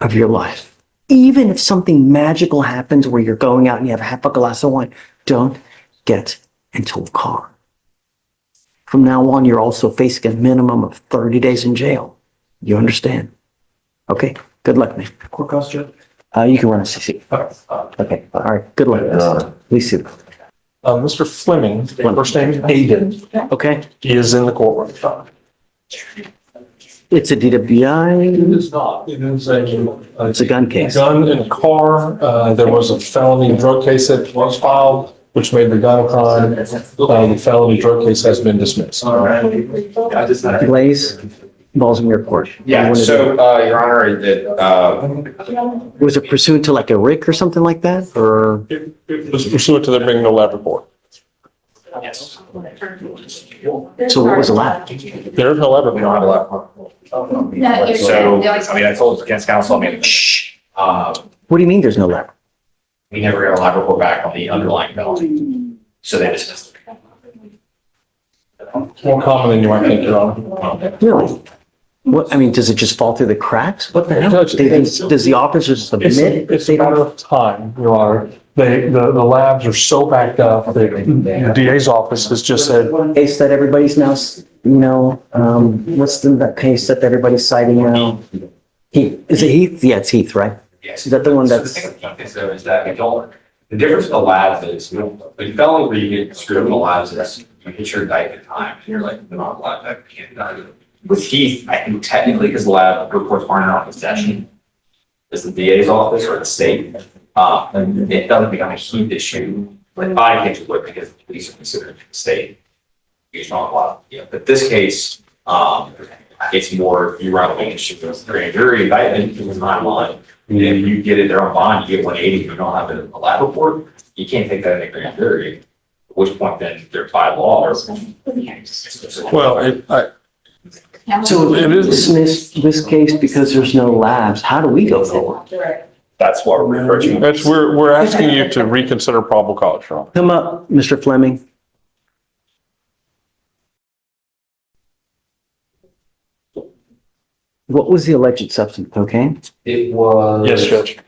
of your life, even if something magical happens where you're going out and you have half a glass of wine, don't get into a car. From now on, you're also facing a minimum of 30 days in jail. You understand? Okay, good luck, man. Court costume. You can run a CC. Okay, all right, good luck. Please sit. Mr. Fleming, first name is Aiden. Okay, He is in the courtroom. it's a It DWI, is not. It is a. it's a gun case. Gun in a car. There was a felony drug case that was filed, which made the gun a crime. The felony drug case has been dismissed. Blaze, balls in your court. Yeah, so, Your Honor, Was it pursuant to like a RIC or something like that, or? It was pursuant to there being no lab report. yes. So what was the lab? There is no lab We don't have a report. lab. So, I mean, I told against counsel, I mean, What do you mean there's no lab? we never got a lab report back on the underlying felony. So they dismissed it. More common than you might think, Your Honor. Really? What, I mean, does it just fall through the cracks? What the hell? Judge, Does the officer submit? It's a matter of time, Your Honor. The labs are so backed up, the DA's office has just said, Case that everybody's now, what's that case that everybody's citing now? Heath, is it Heath? Yeah, it's Heath, right? Yes. Is that the one So that's- the thing is though, is that we don't, the difference with the labs is, the felony where you get screwed in the labs is you hit your indictment time and you're like, no, I'm glad that can't die. With Heath, I think technically because the lab reports aren't in our possession, is the DA's office or the state, and it doesn't become a Heath issue. Like body cases would because the police are considered the state. It's not a lot, yeah, but this case, it's more, you run a issue with the grand jury indictment, it was not mine. And if you get it there on bond, you get 180, you don't have a lab report, you can't take that in a grand jury. At which point then they're by law or. well, So It is- dismiss this case because there's no labs. How do we go forward? That's what we're referring to. we're asking you to reconsider probable cause, Your Honor. Come up, Mr. Fleming. What was the alleged substance, cocaine? It was. Yes, Judge.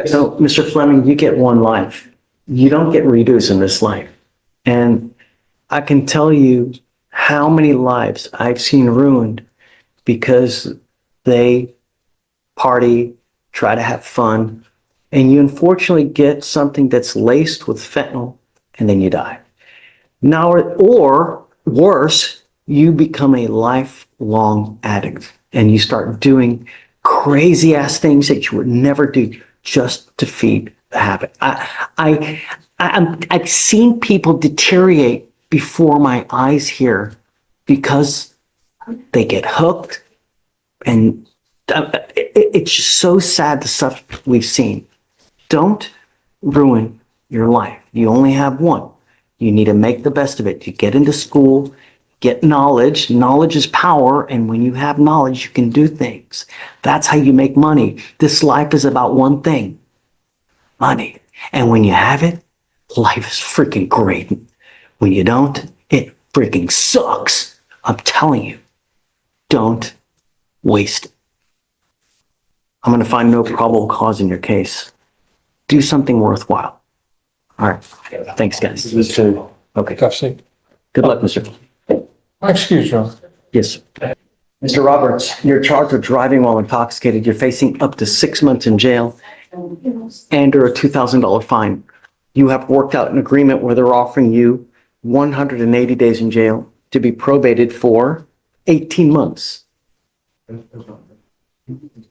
So, Mr. Fleming, you get one life. You don't get reduced in this life. And I can tell you how many lives I've seen ruined because they party, try to have fun, and you unfortunately get something that's laced with fentanyl, and then you die. Now, or worse, you become a lifelong addict, and you start doing crazy ass things that you would never do just to feed the habit. I've seen people deteriorate before my eyes here because they get hooked, and it's just so sad the stuff we've seen. Don't ruin your life. You only have one. You need to make the best of it. You get into school, get knowledge. Knowledge is power, and when you have knowledge, you can do things. That's how you make money. This life is about one thing: money. And when you have it, life is freaking great. When you don't, it freaking sucks. I'm telling you, don't waste it. I'm going to find no probable cause in your case. Do something worthwhile. All right. Thanks, guys. Okay. I've seen. Good luck, Mr. Excuse me. Yes. Mr. Roberts, you're charged with driving while intoxicated. You're facing up to 6 months in jail and/or a $2,000 fine. You have worked out an agreement where they're offering you 180 days in jail to be probated for 18 months.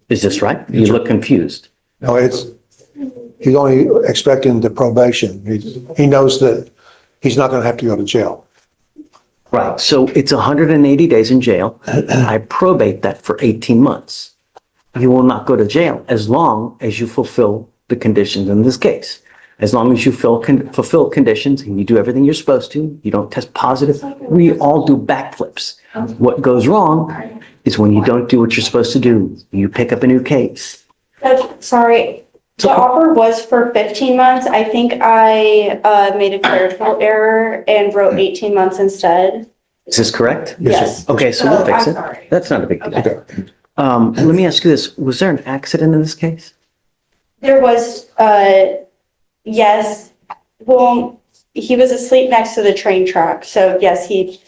Is this right? You look confused. No, he's only expecting the probation. He knows that he's not going to have to go to jail. Right. So it's 180 days in jail. I probate that for 18 months. You will not go to jail as long as you fulfill the conditions in this case. As long as you fulfill conditions and you do everything you're supposed to, you don't test positive. We all do backflips. What goes wrong is when you don't do what you're supposed to do. You pick up a new case. Sorry, the offer was for 15 months. I think I made a clerical error and wrote 18 months instead. Is this correct? Yes. Okay, so we'll fix I'm it. sorry. That's not a big deal. Okay. Let me ask you this. Was there an accident in this case? There was, yes, well, he was asleep next to the train track. So yes, he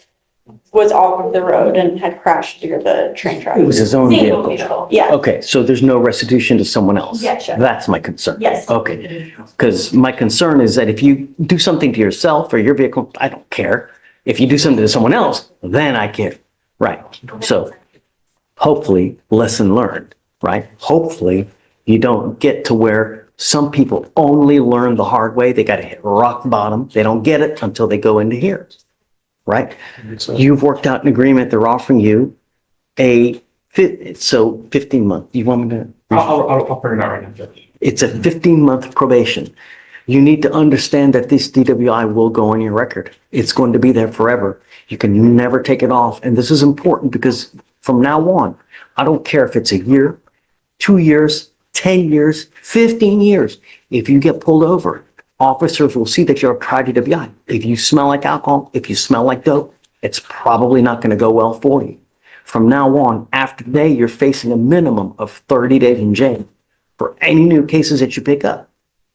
was off of the road and had crashed through the train track. It was his own Single vehicle. Yeah. Okay, so there's no restitution to someone else? Yes, sure. That's my concern. Yes. Okay, because my concern is that if you do something to yourself or your vehicle, I don't care. If you do something to someone else, then I care. Right, so hopefully, lesson learned, right? Hopefully, you don't get to where some people only learn the hard way. They got to hit rock bottom. They don't get it until they go into here, right? You've worked out an agreement. They're offering you a 15 month. You want me to? I'll print it out right now, Judge. It's a 15-month probation. You need to understand that this DWI will go on your record. It's going to be there forever. You can never take it off. And this is important because from now on, I don't care if it's a year, 2 years, 10 years, 15 years. If you get pulled over, officers will see that you're a prior DWI. If you smell like alcohol, if you smell like dope, it's probably not going to go well for you. From now on, after today, you're facing a minimum of 30 days in jail for any new cases that you pick up.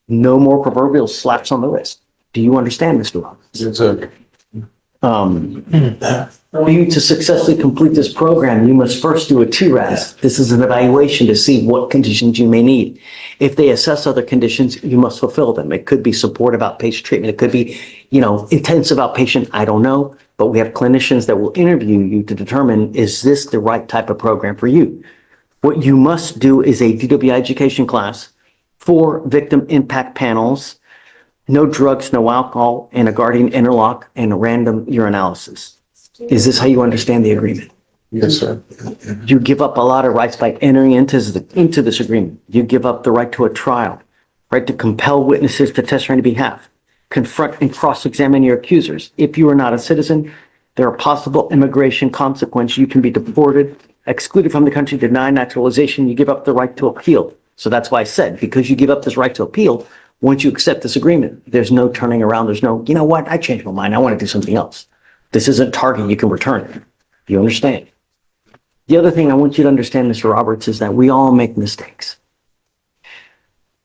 No more proverbial slaps on the wrist. Do you understand, Mr. Roberts? Yes, sir. For you to successfully complete this program, you must first do a TRAS. This is an evaluation to see what conditions you may need. If they assess other conditions, you must fulfill them. It could be supportive outpatient treatment. It could be, intensive outpatient. I don't know, but we have clinicians that will interview you to determine, is this the right type of program for you? What you must do is a DWI education class, 4 victim impact panels, no drugs, no alcohol, and a guardian interlock and a random urinalysis. Is this how you understand the agreement? Yes, sir. You give up a lot of rights by entering into this agreement. You give up the right to a trial, right to compel witnesses to testify on your behalf, confront and cross-examine your accusers. If you are not a citizen, there are possible immigration consequences. You can be deported, excluded from the country, denied naturalization. You give up the right to appeal. So that's why I said, because you give up this right to appeal, once you accept this agreement, there's no turning around. There's no, you know what? I changed my mind. I want to do something else. This isn't Target. You can return it. You understand? The other thing I want you to understand, Mr. Roberts, is that we all make mistakes.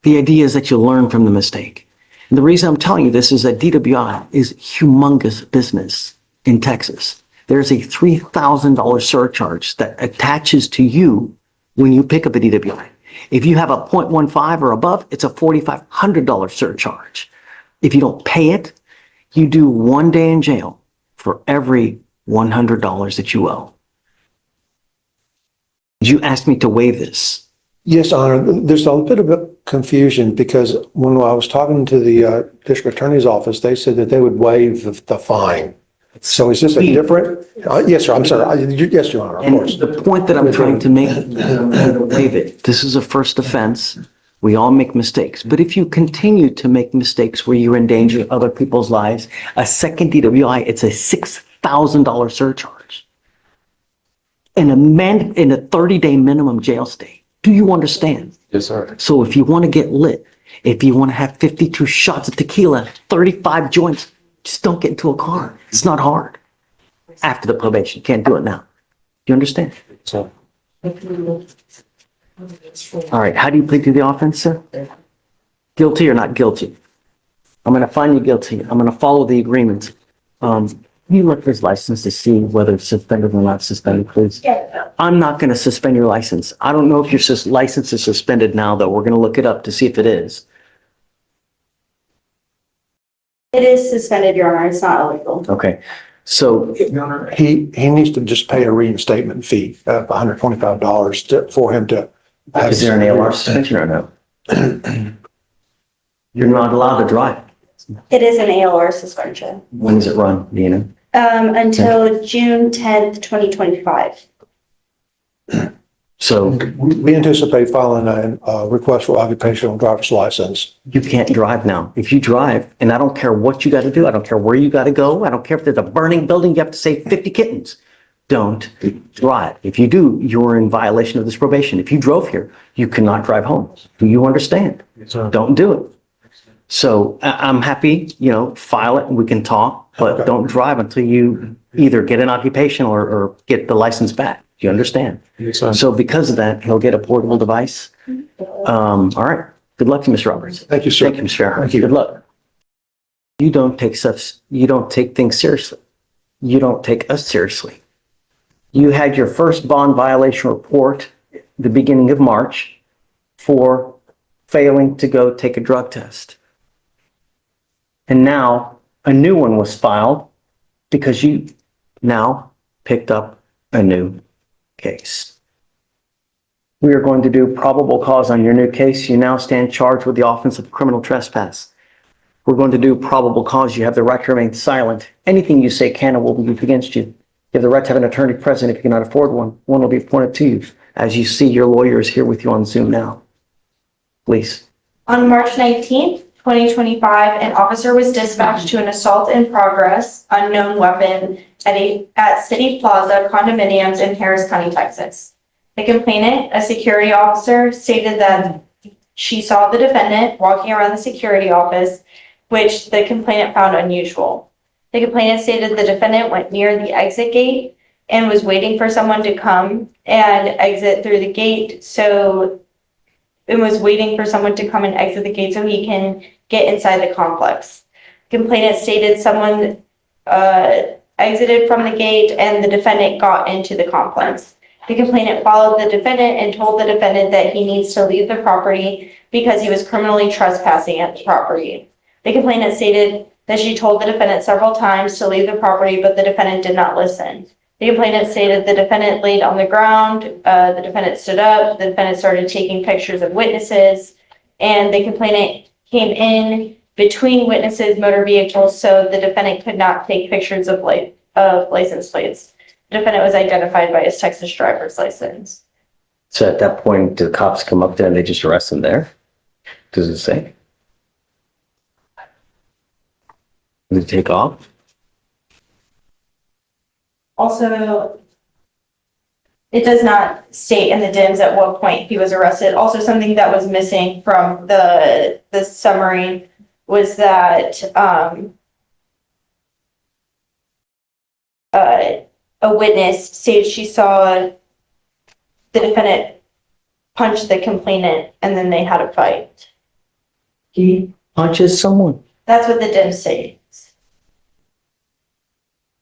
The idea is that you learn from the mistake. And the reason I'm telling you this is that DWI is humongous business in Texas. There's a $3,000 surcharge that attaches to you when you pick up a DWI. If you have a 0.15 or above, it's a $4,500 surcharge. If you don't pay it, you do 1 day in jail for every $100 that you owe. You asked me to waive this. Yes, Honor, there's a bit of a confusion because when I was talking to the district attorney's office, they said that they would waive the fine. So is this a different? Yes, sir, I'm sorry. Yes, Your Honor, of course. And the point that I'm trying to make, David, this is a first offense. We all make mistakes. But if you continue to make mistakes where you endanger other people's lives, a second DWI, it's a $6,000 surcharge. And a 30-day minimum jail stay. Do you understand? Yes, sir. So if you want to get lit, if you want to have 52 shots of tequila, 35 joints, just don't get into a car. It's not hard. After the probation, can't do it now. You understand? So, All right, how do you plead to the offense, sir? Guilty or not guilty? I'm going to find you guilty. I'm going to follow the agreement. You look for his license to see whether it's suspended or not suspended, please. I'm not going to suspend your license. I don't know if your license is suspended now, though. We're going to look it up to see if it is. It is suspended, Your Honor. It's not illegal. Okay, so He needs to just pay a reinstatement fee of $125 for him to. is there an ALR suspension or no? You're not allowed to drive. It is an ALR suspension. When does it run, do you know? Until June 10th, 2025. So We anticipate filing a request for occupational driver's license. you can't drive now. If you drive, and I don't care what you got to do, I don't care where you got to go, I don't care if there's a burning building, you have to save 50 kittens. don't drive. If you do, you're in violation of this probation. If you drove here, you cannot drive home. Do you understand? Don't do it. So I'm happy, file it and we can talk, but don't drive until you either get an occupation or get the license back. Do you understand? So because of that, he'll get a portable device. All right. Good luck to you, Mr. Roberts. Thank you, sir. Thank you, Mr. Farrar. Thank you. Good luck. You don't take things seriously. You don't take us seriously. You had your first bond violation report the beginning of March for failing to go take a drug test. And now a new one was filed because you now picked up a new case. We are going to do probable cause on your new case. You now stand charged with the offense of criminal trespass. We're going to do probable cause. You have the right to remain silent. Anything you say can or will be used against you. You have the right to have an attorney present if you cannot afford one. One will be appointed to you. As you see, your lawyer is here with you on Zoom now. Please. On March 19th, 2025, an officer was dispatched to an assault in progress, unknown weapon at City Plaza condominiums in Harris County, Texas. The complainant, a security officer, stated that she saw the defendant walking around the security office, which the complainant found unusual. The complainant stated the defendant went near the exit gate and was waiting for someone to come and exit through the gate. It was waiting for someone to come and exit the gate so he can get inside the complex. Complainant stated someone exited from the gate and the defendant got into the complex. The complainant followed the defendant and told the defendant that he needs to leave the property because he was criminally trespassing at the property. The complainant stated that she told the defendant several times to leave the property, but the defendant did not listen. The complainant stated the defendant laid on the ground, the defendant stood up, the defendant started taking pictures of witnesses, and the complainant came in between witnesses' motor vehicles so the defendant could not take pictures of license plates. The defendant was identified by his Texas driver's license. So at that point, do the cops come up there and they just arrest him there? Does it say? Does it take off? Also, it does not state in the DIMS at what point he was arrested. Also, something that was missing from the summary was that a witness stated she saw the defendant punch the complainant and then they had a fight. He punches someone. That's what the DIMS states.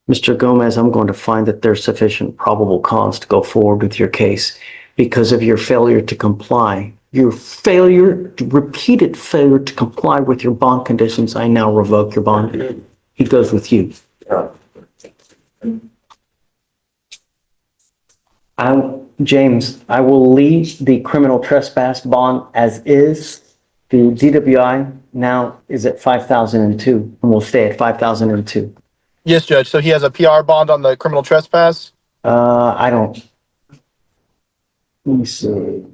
Mr. Gomez, I'm going to find that there's sufficient probable cause to go forward with your case because of your failure to comply. Your repeated failure to comply with your bond conditions. I now revoke your bond. He goes with you. James, I will leave the criminal trespass bond as is. The DWI now is at 5,002 and will stay at 5,002. Yes, Judge. So he has a PR bond on the criminal trespass? I don't. Let me see.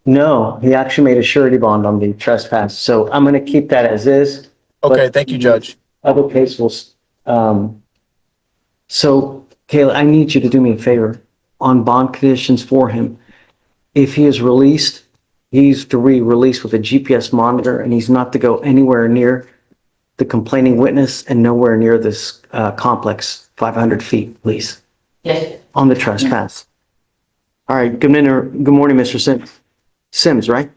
No, he actually made a surety bond on the trespass. So I'm going to keep that as is. Okay, thank you, Judge. Other case will, so Kayla, I need you to do me a favor on bond conditions for him. If he is released, he's to be released with a GPS monitor and he's not to go anywhere near the complaining witness and nowhere near this complex, 500 feet, please. Yes. On the trespass. All right, good morning, Mr. Sims, right?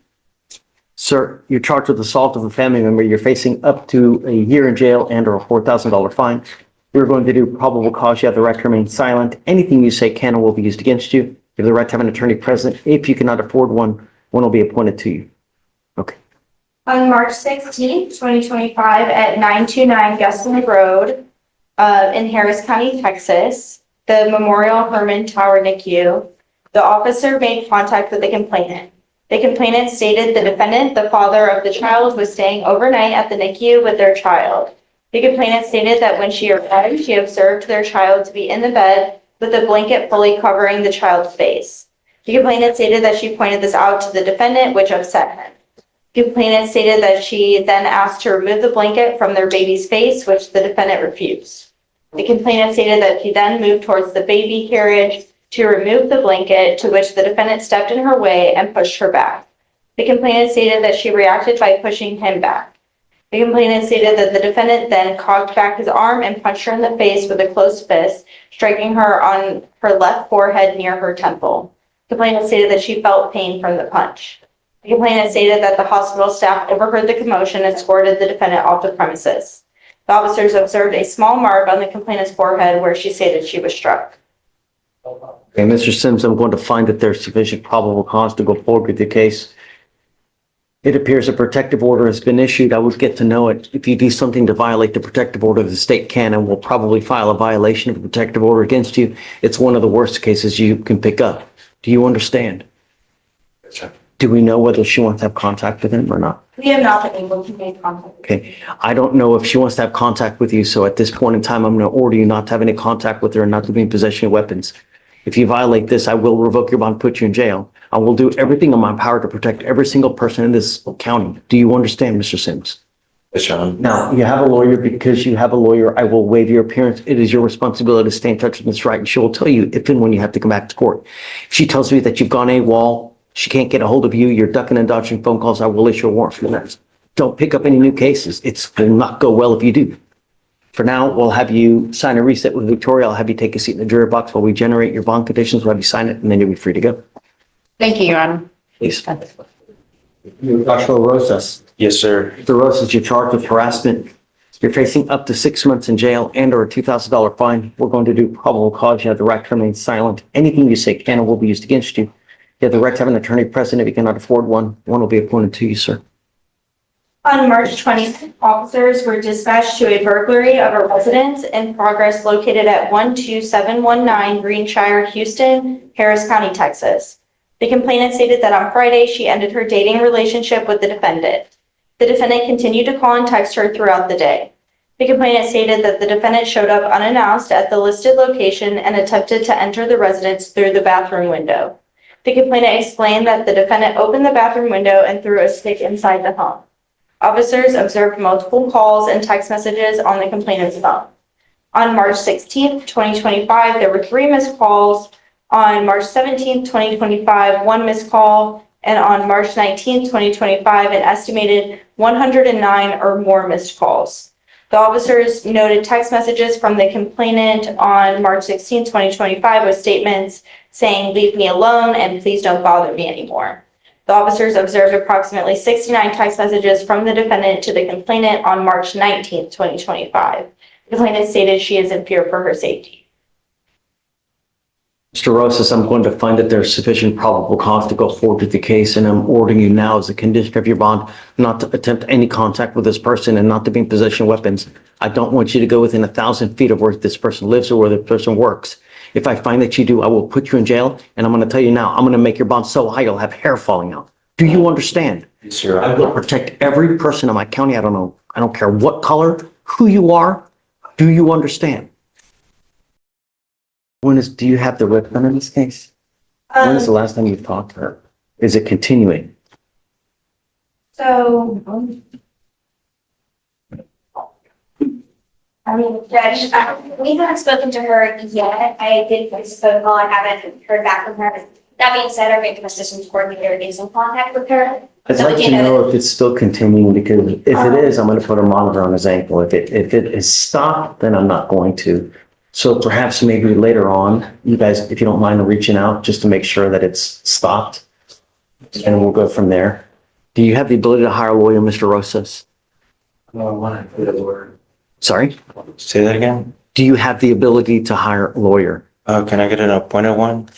Sir, you're charged with assault of a family member. You're facing up to a year in jail and or a $4,000 fine. We're going to do probable cause. You have the right to remain silent. Anything you say can or will be used against you. You have the right to have an attorney present. If you cannot afford one, one will be appointed to you. Okay. On March 16th, 2025, at 929 Gessling Road in Harris County, Texas, the Memorial Herman Tower NICU, the officer made contact with the complainant. The complainant stated the defendant, the father of the child, was staying overnight at the NICU with their child. The complainant stated that when she arrived, she observed their child to be in the bed with a blanket fully covering the child's face. The complainant stated that she pointed this out to the defendant, which upset him. The complainant stated that she then asked to remove the blanket from their baby's face, which the defendant refused. The complainant stated that she then moved towards the baby carriage to remove the blanket, to which the defendant stepped in her way and pushed her back. The complainant stated that she reacted by pushing him back. The complainant stated that the defendant then cocked back his arm and punched her in the face with a closed fist, striking her on her left forehead near her temple. The complainant stated that she felt pain from the punch. The complainant stated that the hospital staff overheard the commotion and escorted the defendant off the premises. The officers observed a small mark on the complainant's forehead where she stated she was struck. Okay, Mr. Sims, I'm going to find that there's sufficient probable cause to go forward with the case. It appears a protective order has been issued. I would get to know it. If you do something to violate the protective order, the state can and will probably file a violation of the protective order against you. It's one of the worst cases you can pick up. Do you understand? Do we know whether she wants to have contact with him or not? We have not been able to make contact. Okay, I don't know if she wants to have contact with you, so at this point in time, I'm going to order you not to have any contact with her and not to be in possession of weapons. If you violate this, I will revoke your bond, put you in jail. I will do everything in my power to protect every single person in this county. Do you understand, Mr. Sims? Yes, Your Honor. Now, you have a lawyer. Because you have a lawyer, I will waive your appearance. It is your responsibility to stay in touch with Ms. Wright, and she will tell you if and when you have to come back to court. If she tells me that you've gone AWOL, she can't get a hold of you, you're ducking and dodging phone calls, I will issue a warrant for that. Don't pick up any new cases. It will not go well if you do. For now, we'll have you sign a reset with Victoria. I'll have you take a seat in the jury box while we generate your bond conditions. We'll have you sign it, and then you'll be free to go. Thank you, Your Honor. Please. Joshua Rosas. Yes, sir. Mr. Rosas, you're charged with harassment. You're facing up to 6 months in jail and or a $2,000 fine. We're going to do probable cause. You have the right to remain silent. Anything you say can and will be used against you. You have the right to have an attorney present. If you cannot afford one, one will be appointed to you, sir. On March 20th, officers were dispatched to a burglary of a residence in progress located at 12719 Greenshire, Houston, Harris County, Texas. The complainant stated that on Friday, she ended her dating relationship with the defendant. The defendant continued to call and text her throughout the day. The complainant stated that the defendant showed up unannounced at the listed location and attempted to enter the residence through the bathroom window. The complainant explained that the defendant opened the bathroom window and threw a stick inside the home. Officers observed multiple calls and text messages on the complainant's phone. On March 16th, 2025, there were 3 missed calls. On March 17th, 2025, 1 missed call. And on March 19th, 2025, an estimated 109 or more missed calls. The officers noted text messages from the complainant on March 16, 2025 with statements saying, "Leave me alone and please don't bother me anymore." The officers observed approximately 69 text messages from the defendant to the complainant on March 19, 2025. The complainant stated she is in fear for her safety. Mr. Rosas, I'm going to find that there's sufficient probable cause to go forward with the case, and I'm ordering you now as a condition of your bond not to attempt any contact with this person and not to be in possession of weapons. I don't want you to go within 1,000 feet of where this person lives or where the person works. If I find that you do, I will put you in jail, and I'm going to tell you now, I'm going to make your bond so high you'll have hair falling out. Do you understand? Yes, sir. I will protect every person in my county. I don't care what color, who you are. Do you understand? Do you have the writ done in this case? When is the last time you've talked to her? Is it continuing? So, Judge, we haven't spoken to her yet. I did voice a phone call. I haven't heard back from her. That being said, our victim assistance coordinator is in contact with her. I'd like to know if it's still continuing, because if it is, I'm going to put a monitor on his ankle. If it is stopped, then I'm not going to. So perhaps maybe later on, you guys, if you don't mind reaching out just to make sure that it's stopped, and we'll go from there. Do you have the ability to hire a lawyer, Mr. Rosas? No, when I put a lawyer. Sorry? Say that again? Do you have the ability to hire a lawyer? Can I get an appointed one?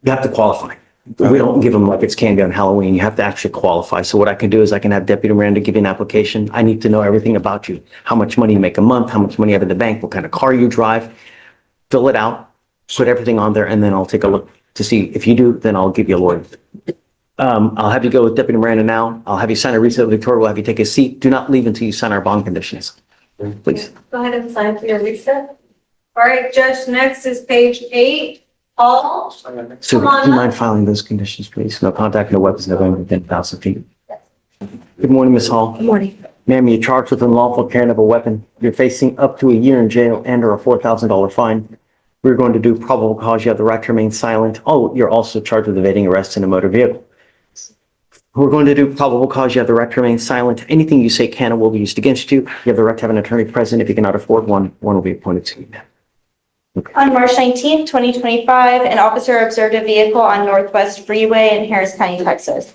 You have to qualify. We don't give them like it's candy on Halloween. You have to actually qualify. So what I can do is I can have Deputy Miranda give you an application. I need to know everything about you. How much money you make a month, how much money you have in the bank, what kind of car you drive. Fill it out, put everything on there, and then I'll take a look to see if you do, then I'll give you a lawyer. I'll have you go with Deputy Miranda now. I'll have you sign a reset with Victoria. We'll have you take a seat. Do not leave until you sign our bond conditions. Please. Go ahead and sign for your reset. All right, Judge, next is page 8. Paul? So do you mind filing those conditions, please? No contact, no weapons, no going within 1,000 feet. Good morning, Ms. Hall. Good morning. Ma'am, you're charged with unlawful carrying of a weapon. You're facing up to a year in jail and or a $4,000 fine. We're going to do probable cause. You have the right to remain silent. Oh, you're also charged with evading arrest in a motor vehicle. We're going to do probable cause. You have the right to remain silent. Anything you say can or will be used against you. You have the right to have an attorney present. If you cannot afford one, one will be appointed to you, ma'am. On March 19th, 2025, an officer observed a vehicle on Northwest Freeway in Harris County, Texas.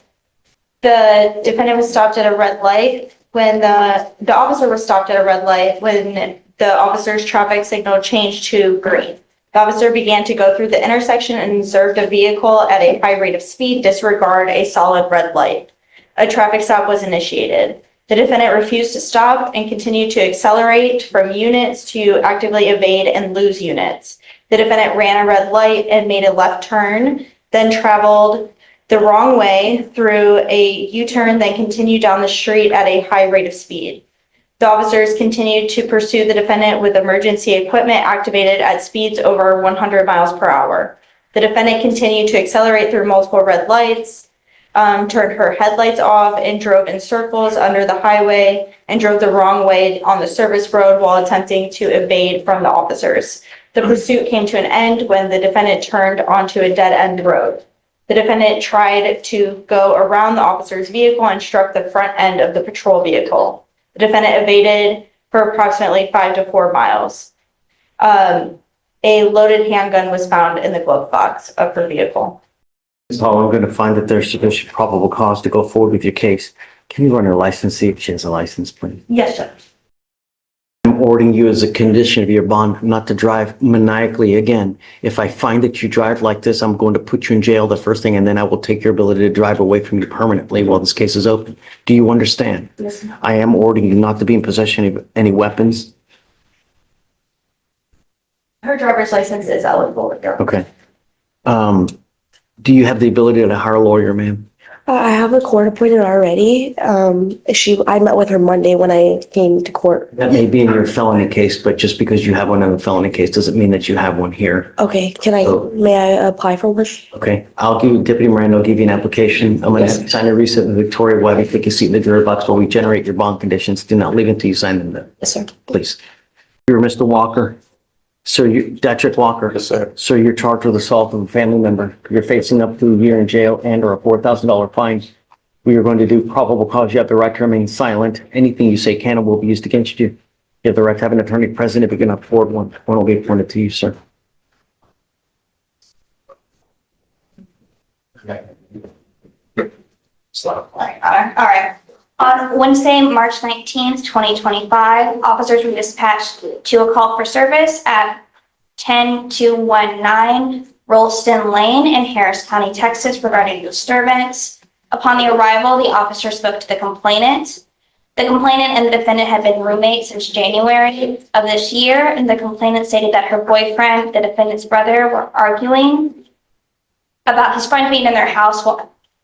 The defendant was stopped at a red light when the officer was stopped at a red light when the officer's traffic signal changed to green. The officer began to go through the intersection and observed a vehicle at a high rate of speed disregard a solid red light. A traffic stop was initiated. The defendant refused to stop and continued to accelerate from units to actively evade and lose units. The defendant ran a red light and made a left turn, then traveled the wrong way through a U-turn, then continued down the street at a high rate of speed. The officers continued to pursue the defendant with emergency equipment activated at speeds over 100 miles per hour. The defendant continued to accelerate through multiple red lights, turned her headlights off, and drove in circles under the highway and drove the wrong way on the service road while attempting to evade from the officers. The pursuit came to an end when the defendant turned onto a dead-end road. The defendant tried to go around the officer's vehicle and struck the front end of the patrol vehicle. The defendant evaded for approximately 5 to 4 miles. A loaded handgun was found in the glove box of her vehicle. So I'm going to find that there's sufficient probable cause to go forward with your case. Can you run her license, see if she has a license, please? Yes, Judge. I'm ordering you as a condition of your bond not to drive maniacally again. If I find that you drive like this, I'm going to put you in jail the first thing, and then I will take your ability to drive away from you permanently while this case is open. Do you understand? Yes, ma'am. I am ordering you not to be in possession of any weapons. Her driver's license is eligible to go. Okay. Do you have the ability to hire a lawyer, ma'am? I have a court appointed already. I met with her Monday when I came to court. That may be in your felony case, but just because you have one in a felony case doesn't mean that you have one here. Okay, So- may I apply for one? Okay, I'll give Deputy Miranda, I'll give you an application. I'm going to sign a receipt with Victoria Webb. Take a seat in the jury box while we generate your bond conditions. Do not leave until you sign them, then, Yes, sir. please. You're Mr. Walker. Sir, Detrick Walker. Yes, sir. Sir, you're charged with assault of a family member. You're facing up to a year in jail and or a $4,000 fine. We are going to do probable cause. You have the right to remain silent. Anything you say can or will be used against you. You have the right to have an attorney present. If you can afford one, one will be appointed to you, sir. All right. On Wednesday, March 19th, 2025, officers were dispatched to a call for service at 10219 Rolston Lane in Harris County, Texas regarding disturbance. Upon the arrival, the officer spoke to the complainant. The complainant and the defendant had been roommates since January of this year, and the complainant stated that her boyfriend, the defendant's brother, were arguing about his friend being in their house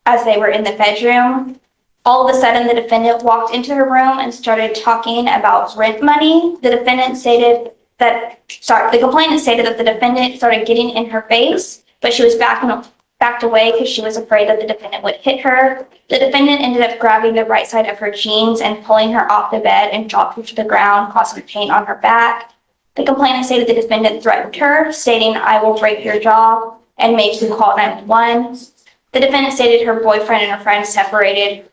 as they were in the bedroom. All of a sudden, the defendant walked into her room and started talking about rent money. The complainant stated that the defendant started getting in her face, but she was backed away because she was afraid that the defendant would hit her. The defendant ended up grabbing the right side of her jeans and pulling her off the bed and dropped her to the ground, causing pain on her back. The complainant stated the defendant threatened her, stating, "I will break your jaw and make you call 911. The defendant stated her boyfriend and her friend separated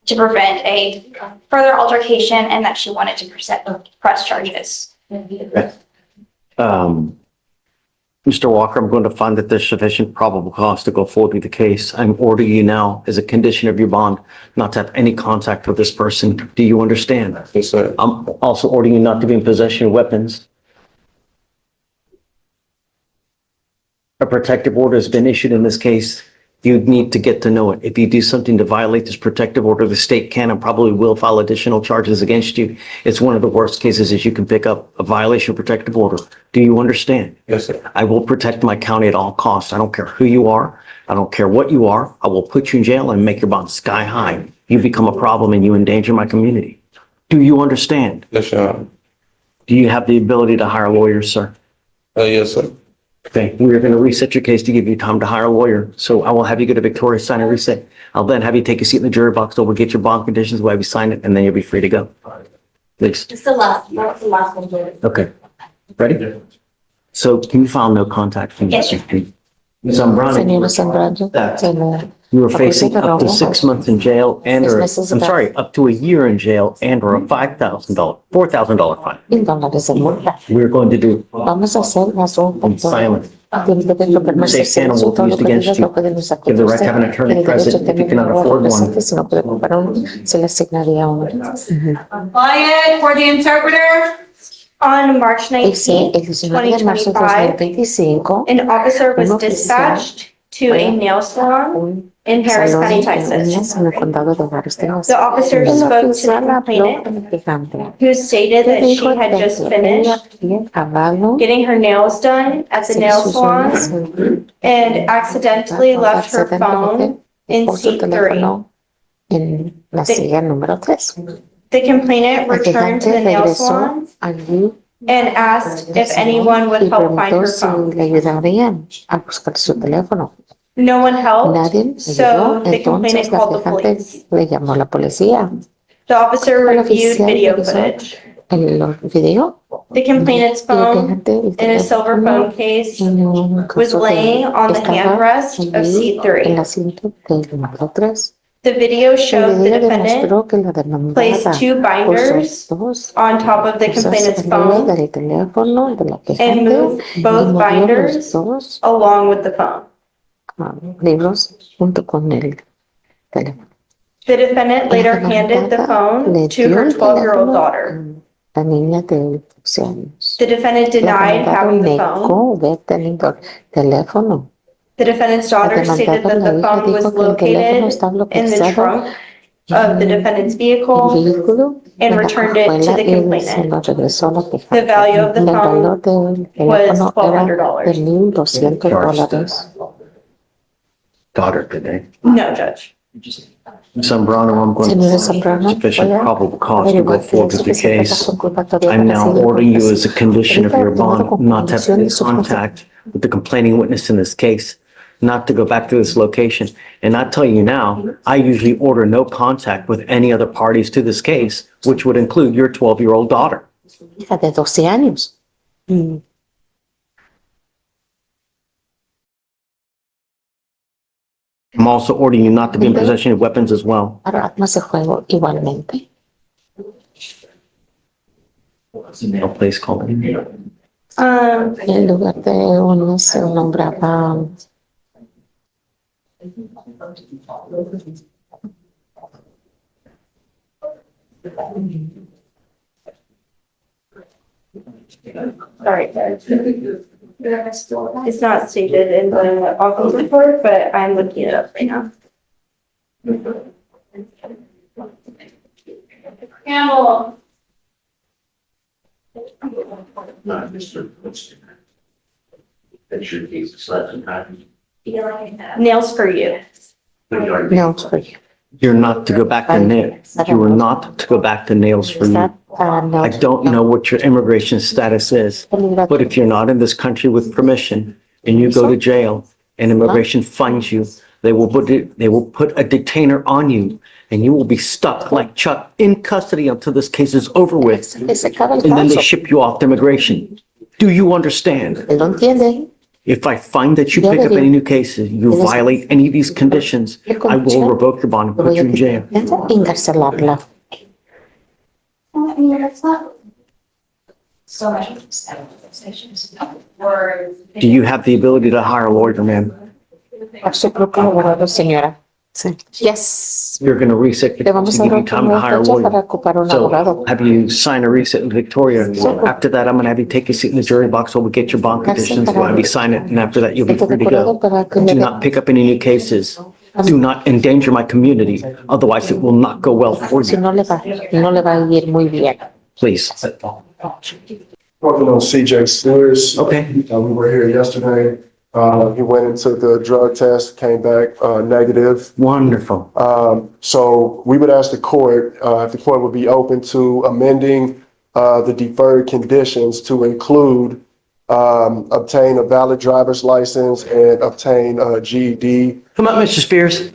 to prevent a further altercation and that she wanted to press charges. Mr. Walker, I'm going to find that there's sufficient probable cause to go forward with the case. I'm ordering you now as a condition of your bond not to have any contact with this person. Do you understand? Yes, sir. I'm also ordering you not to be in possession of weapons. A protective order has been issued in this case. You need to get to know it. If you do something to violate this protective order, the state can and probably will file additional charges against you. It's one of the worst cases as you can pick up a violation of protective order. Do you understand? Yes, sir. I will protect my county at all costs. I don't care who you are. I don't care what you are. I will put you in jail and make your bond sky high. You become a problem and you endanger my community. Do you understand? Yes, sir. Do you have the ability to hire lawyers, sir? Yes, sir. Okay, we are going to reset your case to give you time to hire a lawyer. So I will have you go to Victoria, sign a reset. I'll then have you take a seat in the jury box. We'll get your bond conditions, we'll have you sign it, and then you'll be free to go. Please. It's the last, that's the last one. Okay. Ready? So can you file no contact? Yes, sir. Zambrano, Señora Zambrano, that you were facing up to 6 months in jail and or, I'm sorry, up to a year in jail and or a $4,000 fine. $1,000 de multa. We're going to do Vamos a hacer las in silence. Safe Safe animal used against you. Give the right to have an attorney present if you cannot afford one. Si no puede comprar uno, se le asignaría uno. Quiet for the interpreter. On March El 19 de marzo de 2025, an officer was un oficial dispatched to a nail salon in Harris County, Texas. en el condado de Harris, Texas. The officer El spoke to the oficial habló complainant, con el quejante. who stated that she Dijo had de just que ella finished había acabado getting her nails done at the nail sus salon uñas and accidentally left her phone in por su seat 3. teléfono en la silla número 3. The complainant El returned to quejante the nail regresó salon allí and asked if anyone y would help find preguntó her si phone. le ayudarían a buscar su teléfono. No one helped, Nadie le so ayudó, the complainant entonces la called the quejante police. le llamó a la policía. The officer El reviewed oficial video revisó footage. el video. The complainant's El phone quejante, el in a silver teléfono, phone case en un was caso laying on the estaba handrest of allí seat en 3. la cinta del número 3. The video El showed the video defendant demostró que la placed demandada 2 binders puso dos on top of the cosas complainant's en medio phone del teléfono de la and quejante moved y both movió los binders dos along with the phone. libros junto con el teléfono. The defendant later La handed the demandada phone le to dio her el 12-year-old teléfono daughter. a la niña de 12 años. The defendant La denied demandada having the phone. negó haber tenido teléfono. The defendant's La daughter stated demandada, that la the hija, phone was dijo que el teléfono located estaba in the localizado trunk of the defendant's el vehicle vehículo and en la returned it to cajuela the y se complainant. lo regresó a la The quejante. value of the El phone valor del was teléfono era de $1,200. $1,200. Daughter today. No, Judge. Zambrano, I'm going Señora to Zambrano, sufficient voy a probable cause to go averiguar que forward hay with your suficiente case. razón culpatoria I'm para now seguir con ordering you las- as a condition of Ahorita your tomado bond como not to have condición de su contact with the complaining witness in this case, not to go back to this location. And I tell you now, I usually order no contact with any other parties to this case, which would include your 12-year-old daughter. hija de 12 años. I'm also ordering you not to be in possession of weapons as well. Para armas de juego igualmente. What's the nail place called? En lugar de uno se nombraba Sorry, Judge. It's not stated in the office report, but I'm looking it up right now. Campbell. Nails for you. no for you. You're not to go back to nails. You are not to go back to nails for you. No. I don't know what your immigration status is, but if you're not in this country with permission and you go to jail and immigration finds you, they will put a detainer on you and you will be stuck like Chuck in custody until this case is over with. Que se acaba el And then they caso. ship you off to immigration. Do you understand? Él lo entiende. If I find that you pick up any new cases, you violate any of these conditions, I will revoke your bond and put you in jail. Encarcelarla. So much. Do you have the ability to hire a lawyer, ma'am? Por su propio abogado, señora. Sí. Yes. You're going to reset the Le case vamos to a give dar you time to una hire a fecha para lawyer. ocupar un So abogado. have you sign a reset with Victoria? After that, I'm going to have you take a seat in the jury box while we get your bond conditions. We'll have you sign it, and after that, you'll be free to go. Do not pick up any new cases. Do not endanger my community, otherwise it will not go well for Si you. no le va a ir muy bien. Please. Working on CJ Slurs. Okay. We were here yesterday. He went and took the drug test, came back, negative. Wonderful. So we would ask the court, if the court would be open to amending, the deferred conditions to include, obtain a valid driver's license and obtain a GED. Come on, Mr. Spears.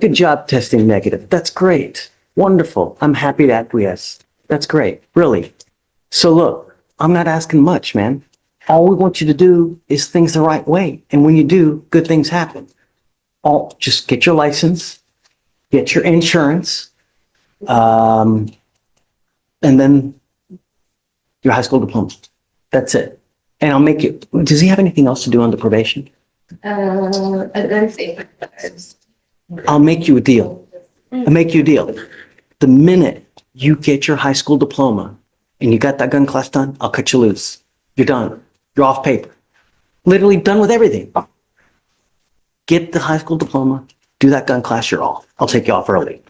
Good job testing negative. That's great. Wonderful. I'm happy to acquiesce. That's great. Really. So look, I'm not asking much, man. All we want you to do is things the right way. And when you do, good things happen. Just get your license, get your insurance, and then your high school diploma. That's it. And I'll make you, does he have anything else to do on the probation? I don't think. I'll make you a deal. I'll make you a deal. The minute you get your high school diploma and you got that gun class done, I'll cut you loose. You're done. You're off paper. Literally done with everything. Get the high school diploma, do that gun class, you're off. I'll take you off early.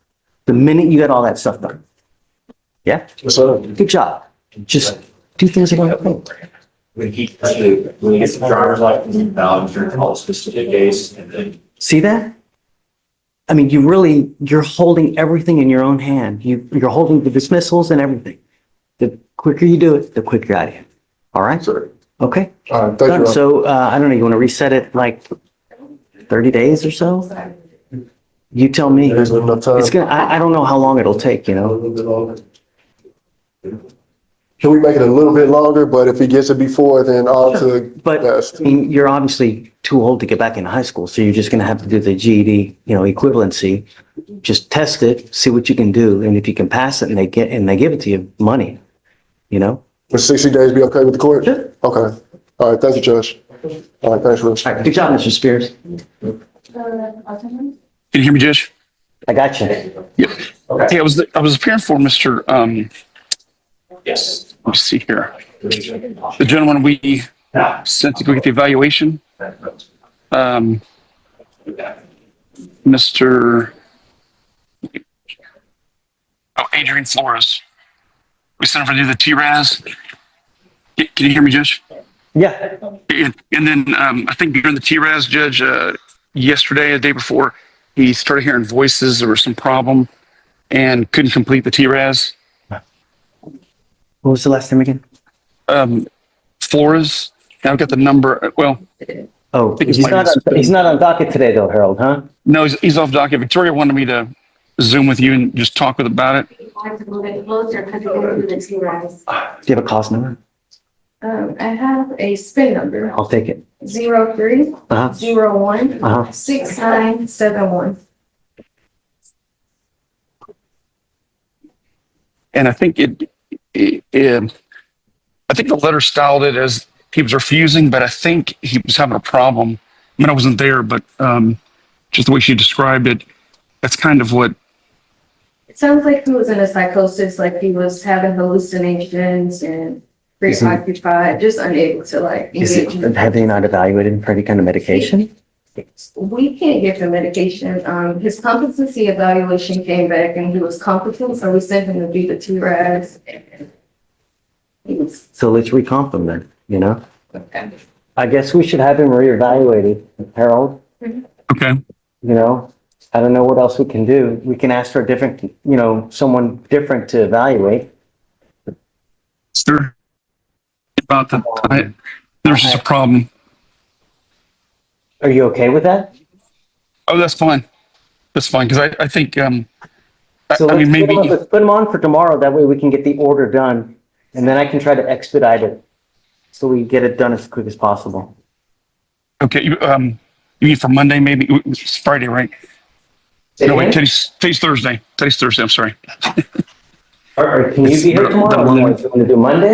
The minute you get all that stuff done. Yeah? Good job. Just do things the right way. When he gets the driver's license and valid insurance, all the specific case, and then. See that? I mean, you're holding everything in your own hand. You're holding the dismissals and everything. The quicker you do it, the quicker you're out of here. All right? Sir. Okay? All right, thank you. So, I don't know, you want to reset it like 30 days or so? You tell me. There's enough time. It's gonna, I don't know how long it'll take, you A know? little bit longer. Can we make it a little bit longer, but if he gets it before, then all to But, best. I mean, you're obviously too old to get back into high school, so you're just gonna have to do the GED, equivalency. Just test it, see what you can do, and if you can pass it and they give it to you, money, Would 60 days be okay with the court? Sure. Okay. All right, thank you, Judge. All right, thanks, Rich. All right, good job, Mr. Spears. Can you hear me, Judge? I got you. Yep. Hey, I was appearing for Mr. Yes. Let me see here. The gentleman we sent to go get the evaluation. Mr. Adrian Flores. We sent him to do the TRAS. Can you hear me, Judge? Yeah. And then I think during the TRAS, Judge, yesterday, the day before, he started hearing voices. There was some problem and couldn't complete the TRAS. What was the last name again? Flores. I've got the number. Well, Oh, think it's he's not on docket today though, Harold, huh? no, he's off docket. Victoria wanted me to Zoom with you and just talk about it. I have to move it closer because it goes through the TRAS. Do you have a cost number? I have a SPIN number, I'll take it. 03 Uh-huh. 01 Uh-huh. 6971. And I think I think the letter styled it as he was refusing, but I think he was having a problem. I mean, I wasn't there, but just the way she described it, that's kind of what. It sounds like he was in a psychosis, like he was having hallucinations and preoccupied, just unable to engage. Have they not evaluated him for any kind of medication? We can't give him medication. His competency evaluation came back and he was competent, so we sent him to do the TRAS. So let's recomp him then, Okay. I guess we should have him reevaluated, Harold. Okay. I don't know what else we can do. We can ask for a different, someone different to evaluate. Sure. About that, there's just a problem. Are you okay with that? Oh, that's fine. That's fine because I think So I mean maybe let's put him on for tomorrow. That way we can get the order done, and then I can try to expedite it so we get it done as quick as possible. okay. You mean for Monday? Maybe it's Friday, right? No, wait. Today's Thursday. Today's Thursday. I'm sorry. Or can you be here tomorrow? Or you want to do Monday?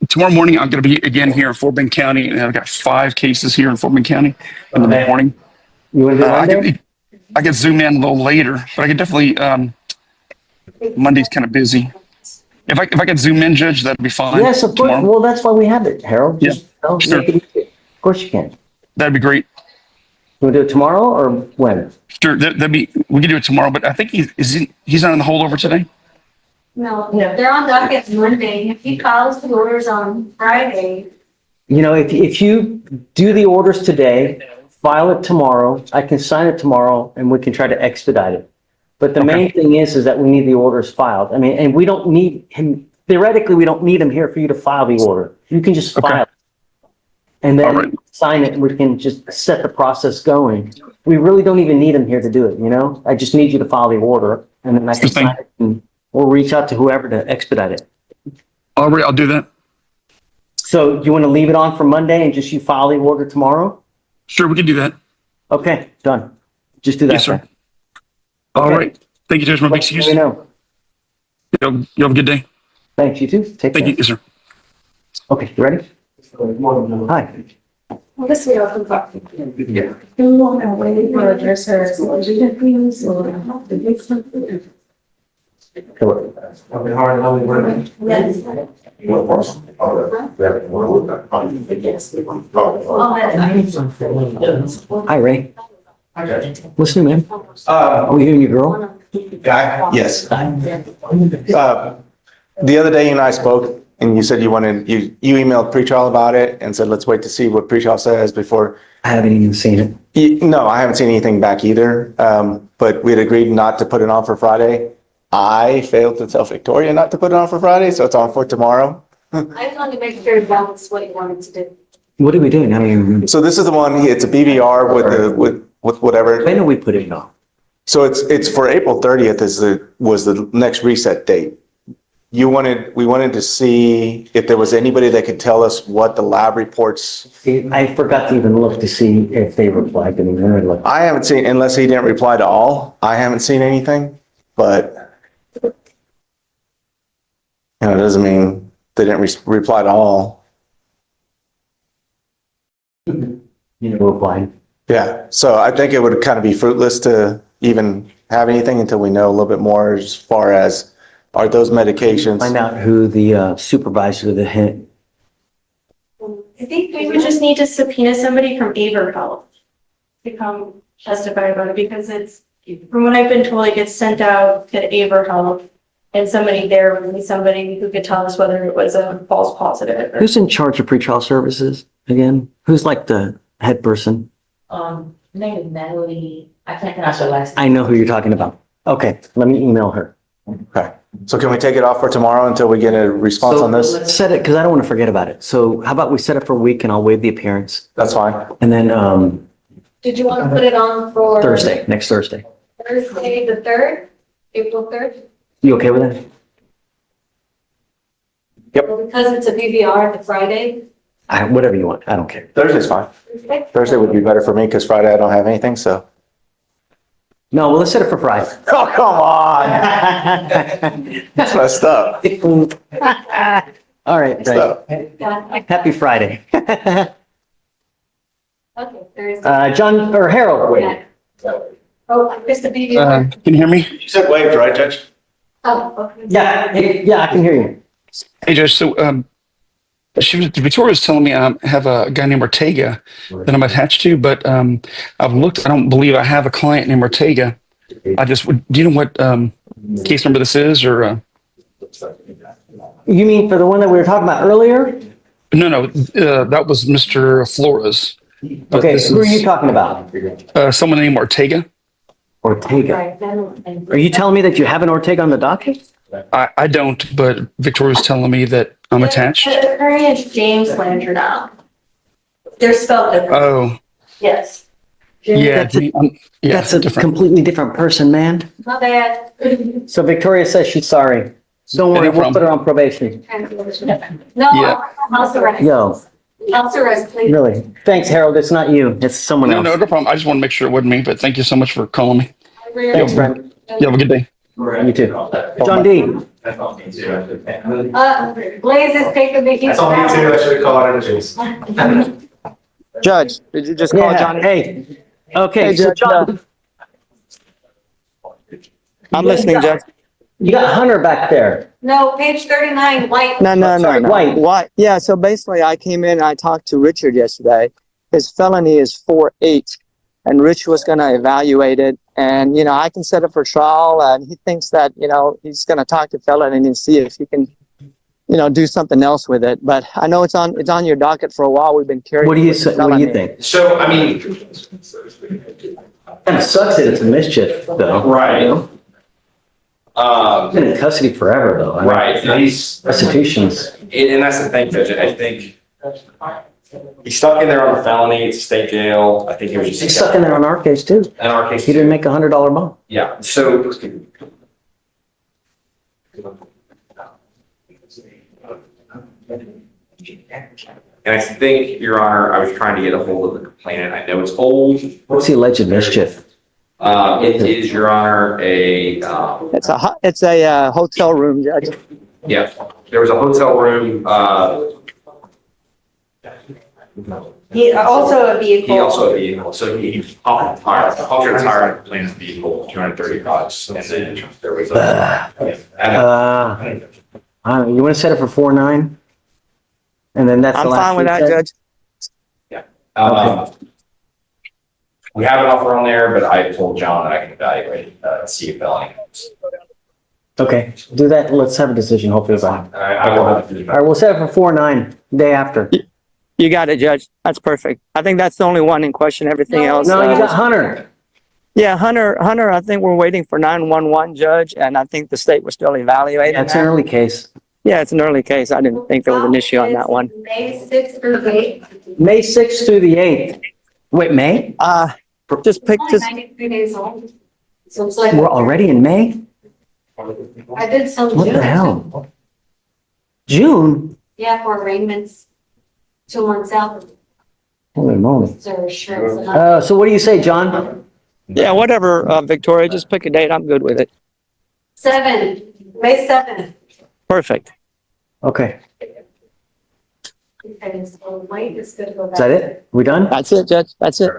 Tomorrow morning, I'm going to be again here in Fort Bend County, and I've got 5 cases here in Fort Bend County in the morning. You want to do Monday? I could zoom in a little later, but I could definitely. Monday's kind of busy. If I could zoom in, Judge, that'd be fine. Yes, of course. tomorrow. Well, that's why we have it, Harold. Yeah, sure. Make it easy. Of course you can. That'd be great. You want to do it tomorrow or when? Sure, we can do it tomorrow. But I think he's not in the holdover today. No, they're on docket Monday. If he files the orders on Friday. If you do the orders today, file it tomorrow, I can sign it tomorrow and we can try to expedite it. But the main thing is that we need the orders filed. I mean, and we don't need him theoretically, we don't need him here for you to file the order. You can just Okay. file. And All right. then sign it and we can just set the process going. We really don't even need him here to do it, you know? I just need you to file the order and then I can Sure thing. sign it and we'll reach out to whoever to expedite it. All right, I'll do that. So do you want to leave it on for Monday and just you file the order tomorrow? Sure, we can do that. Okay, done. Just do that. Yes, sir. then. All Okay. right. Thank you, Judge. My big Let excuse. me You know. have a good day. Thanks, you too. Take Thank you. care. Yes, sir. Okay, you ready? Hi. This way I'll come back. You want to wait for address her. Yes. Hi, Ray. What's new, man? Are we hearing your girl? Guy? Yes. The other day you and I spoke and you said you emailed pretrial about it and said, let's wait to see what pretrial says before. I haven't even seen it. No, I haven't seen anything back either. But we'd agreed not to put it on for Friday. I failed to tell Victoria not to put it on for Friday, so it's on for tomorrow. I just wanted to make sure that's what you wanted to do. What are we doing? I don't even remember. So this is the one, it's a BVR with whatever. When are we putting it on? So it's for April 30th was the next reset date. We wanted to see if there was anybody that could tell us what the lab reports. I forgot to even look to see if they replied to me. I haven't seen, unless he didn't reply to all, I haven't seen anything, but it doesn't mean they didn't reply to all. You know, replied. Yeah, so I think it would kind of be fruitless to even have anything until we know a little bit more as far as are those medications. Find out who the supervisor of the hit. I think we would just need to subpoena somebody from Aver Health to come testify about it because it's, from what I've been told, it gets sent out to Aver Health and somebody there would be somebody who could tell us whether it was a false positive. Who's in charge of pretrial services again? Who's like the head person? Name is Natalie. I can't pronounce her last name. I know who you're talking about. Okay, let me email her. Okay, so can we take it off for tomorrow until we get a response on this? Let's set it, because I don't want to forget about it. So how about we set it for a week and I'll waive the appearance? That's fine. And then Did you want to put it on for? Thursday, next Thursday. Thursday, the 3rd, April 3rd? You okay with that? Well, because it's a BVR, the Friday. Whatever you want. I don't care. Thursday's fine. Thursday would be better for me because Friday I don't have anything, so. No, well, let's set it for Friday. Oh, come on. That's messed up. All right, So- right. Happy Friday. Okay, Thursday. John, or Harold, wait. Oh, it's the BVR. Can you hear me? You said waived, right, Judge? Oh, okay. Yeah, I can hear you. Hey, Judge. So, Victoria was telling me I have a guy named Ortega that I'm attached to, but I've looked. I don't believe I have a client named Ortega. Do you know what case number this is, or? You mean for the one that we were talking about earlier? No, that was Mr. Flores. But Okay, this who are is, you talking about? someone named Ortega. Ortega. Are you telling me that you have an Ortega on the docket? I don't, but Victoria's telling me that I'm attached. The attorney is James Landry. They're spelled different. Oh, Yes. yeah. That's a completely different person, man. My bad. So Victoria says she's sorry. Don't worry, No we'll problem. put her on probation. No, Yeah. house arrest. Yo, House arrest, please. really? Thanks, Harold. It's not you. It's someone No, else. no problem. I just want to make sure it wasn't me, but thank you so much for calling me. Thanks, friend. You have a good day. You too. John D. Blaze is taking vacation. That's on me too. I should have called it. Judge, did you just call Yeah, Johnny? hey. Okay, Hey, so Judge, John, I'm listening, Judge. you got Hunter back there. No, page 39, white. No. White. What? Yeah, so basically I came in and I talked to Richard yesterday. His felony is 4-8 and Rich was going to evaluate it. And, I can set it for trial and he thinks that, he's going to talk to felony and see if he can, do something else with it. But I know it's on your docket for a while. We've been carrying. What do you think? So, I mean, Kind of sucks that it's a mischief, though. right. You know? Been in custody forever, though. I mean, Right, he's, Restitutions. and that's the thing, Judge, I think he's stuck in there on the felony, it's a state jail, I think he was just. He's stuck in there on our case, too. In our case. He didn't make $100 bond. Yeah, so. And I think, Your Honor, I was trying to get a hold of the complainant. I know it's old. What's the alleged mischief? It is, Your Honor, It's a hotel room, Judge. yeah, there was a hotel room, He also a vehicle. he also had a vehicle, so he punctured a tire and complainant's vehicle, $230, and then there was a. You want to set it for 4.9? And then that's the I'm last. fine with that, reset? Judge. We have an offer on there, but I told John that I can evaluate, see if felony. Okay, do that. Let's have a decision, hopefully. I will have to. All right, we'll set it for 4.9, day after. You got it, Judge. That's perfect. I think that's the only one in question. Everything else. No, you got Hunter. Yeah, Hunter, I think we're waiting for 911, Judge, and I think the state was still evaluating That's an that. early case. Yeah, it's an early case. I didn't think there was an issue on that one. May 6th through 8th. May 6th through the 8th. Wait, May? Just pick Only this. 93 days old. So it's like, We're already in May? I did some What June. the hell? June? Yeah, for arraignments, 2 months out. Holy moly. So sure. So what do you say, John? Yeah, whatever, Victoria, just pick a date. I'm good with it. May 7th. Perfect. Okay, Okay, so Mike is good to go back. is that it? We done? That's it, Judge. That's it.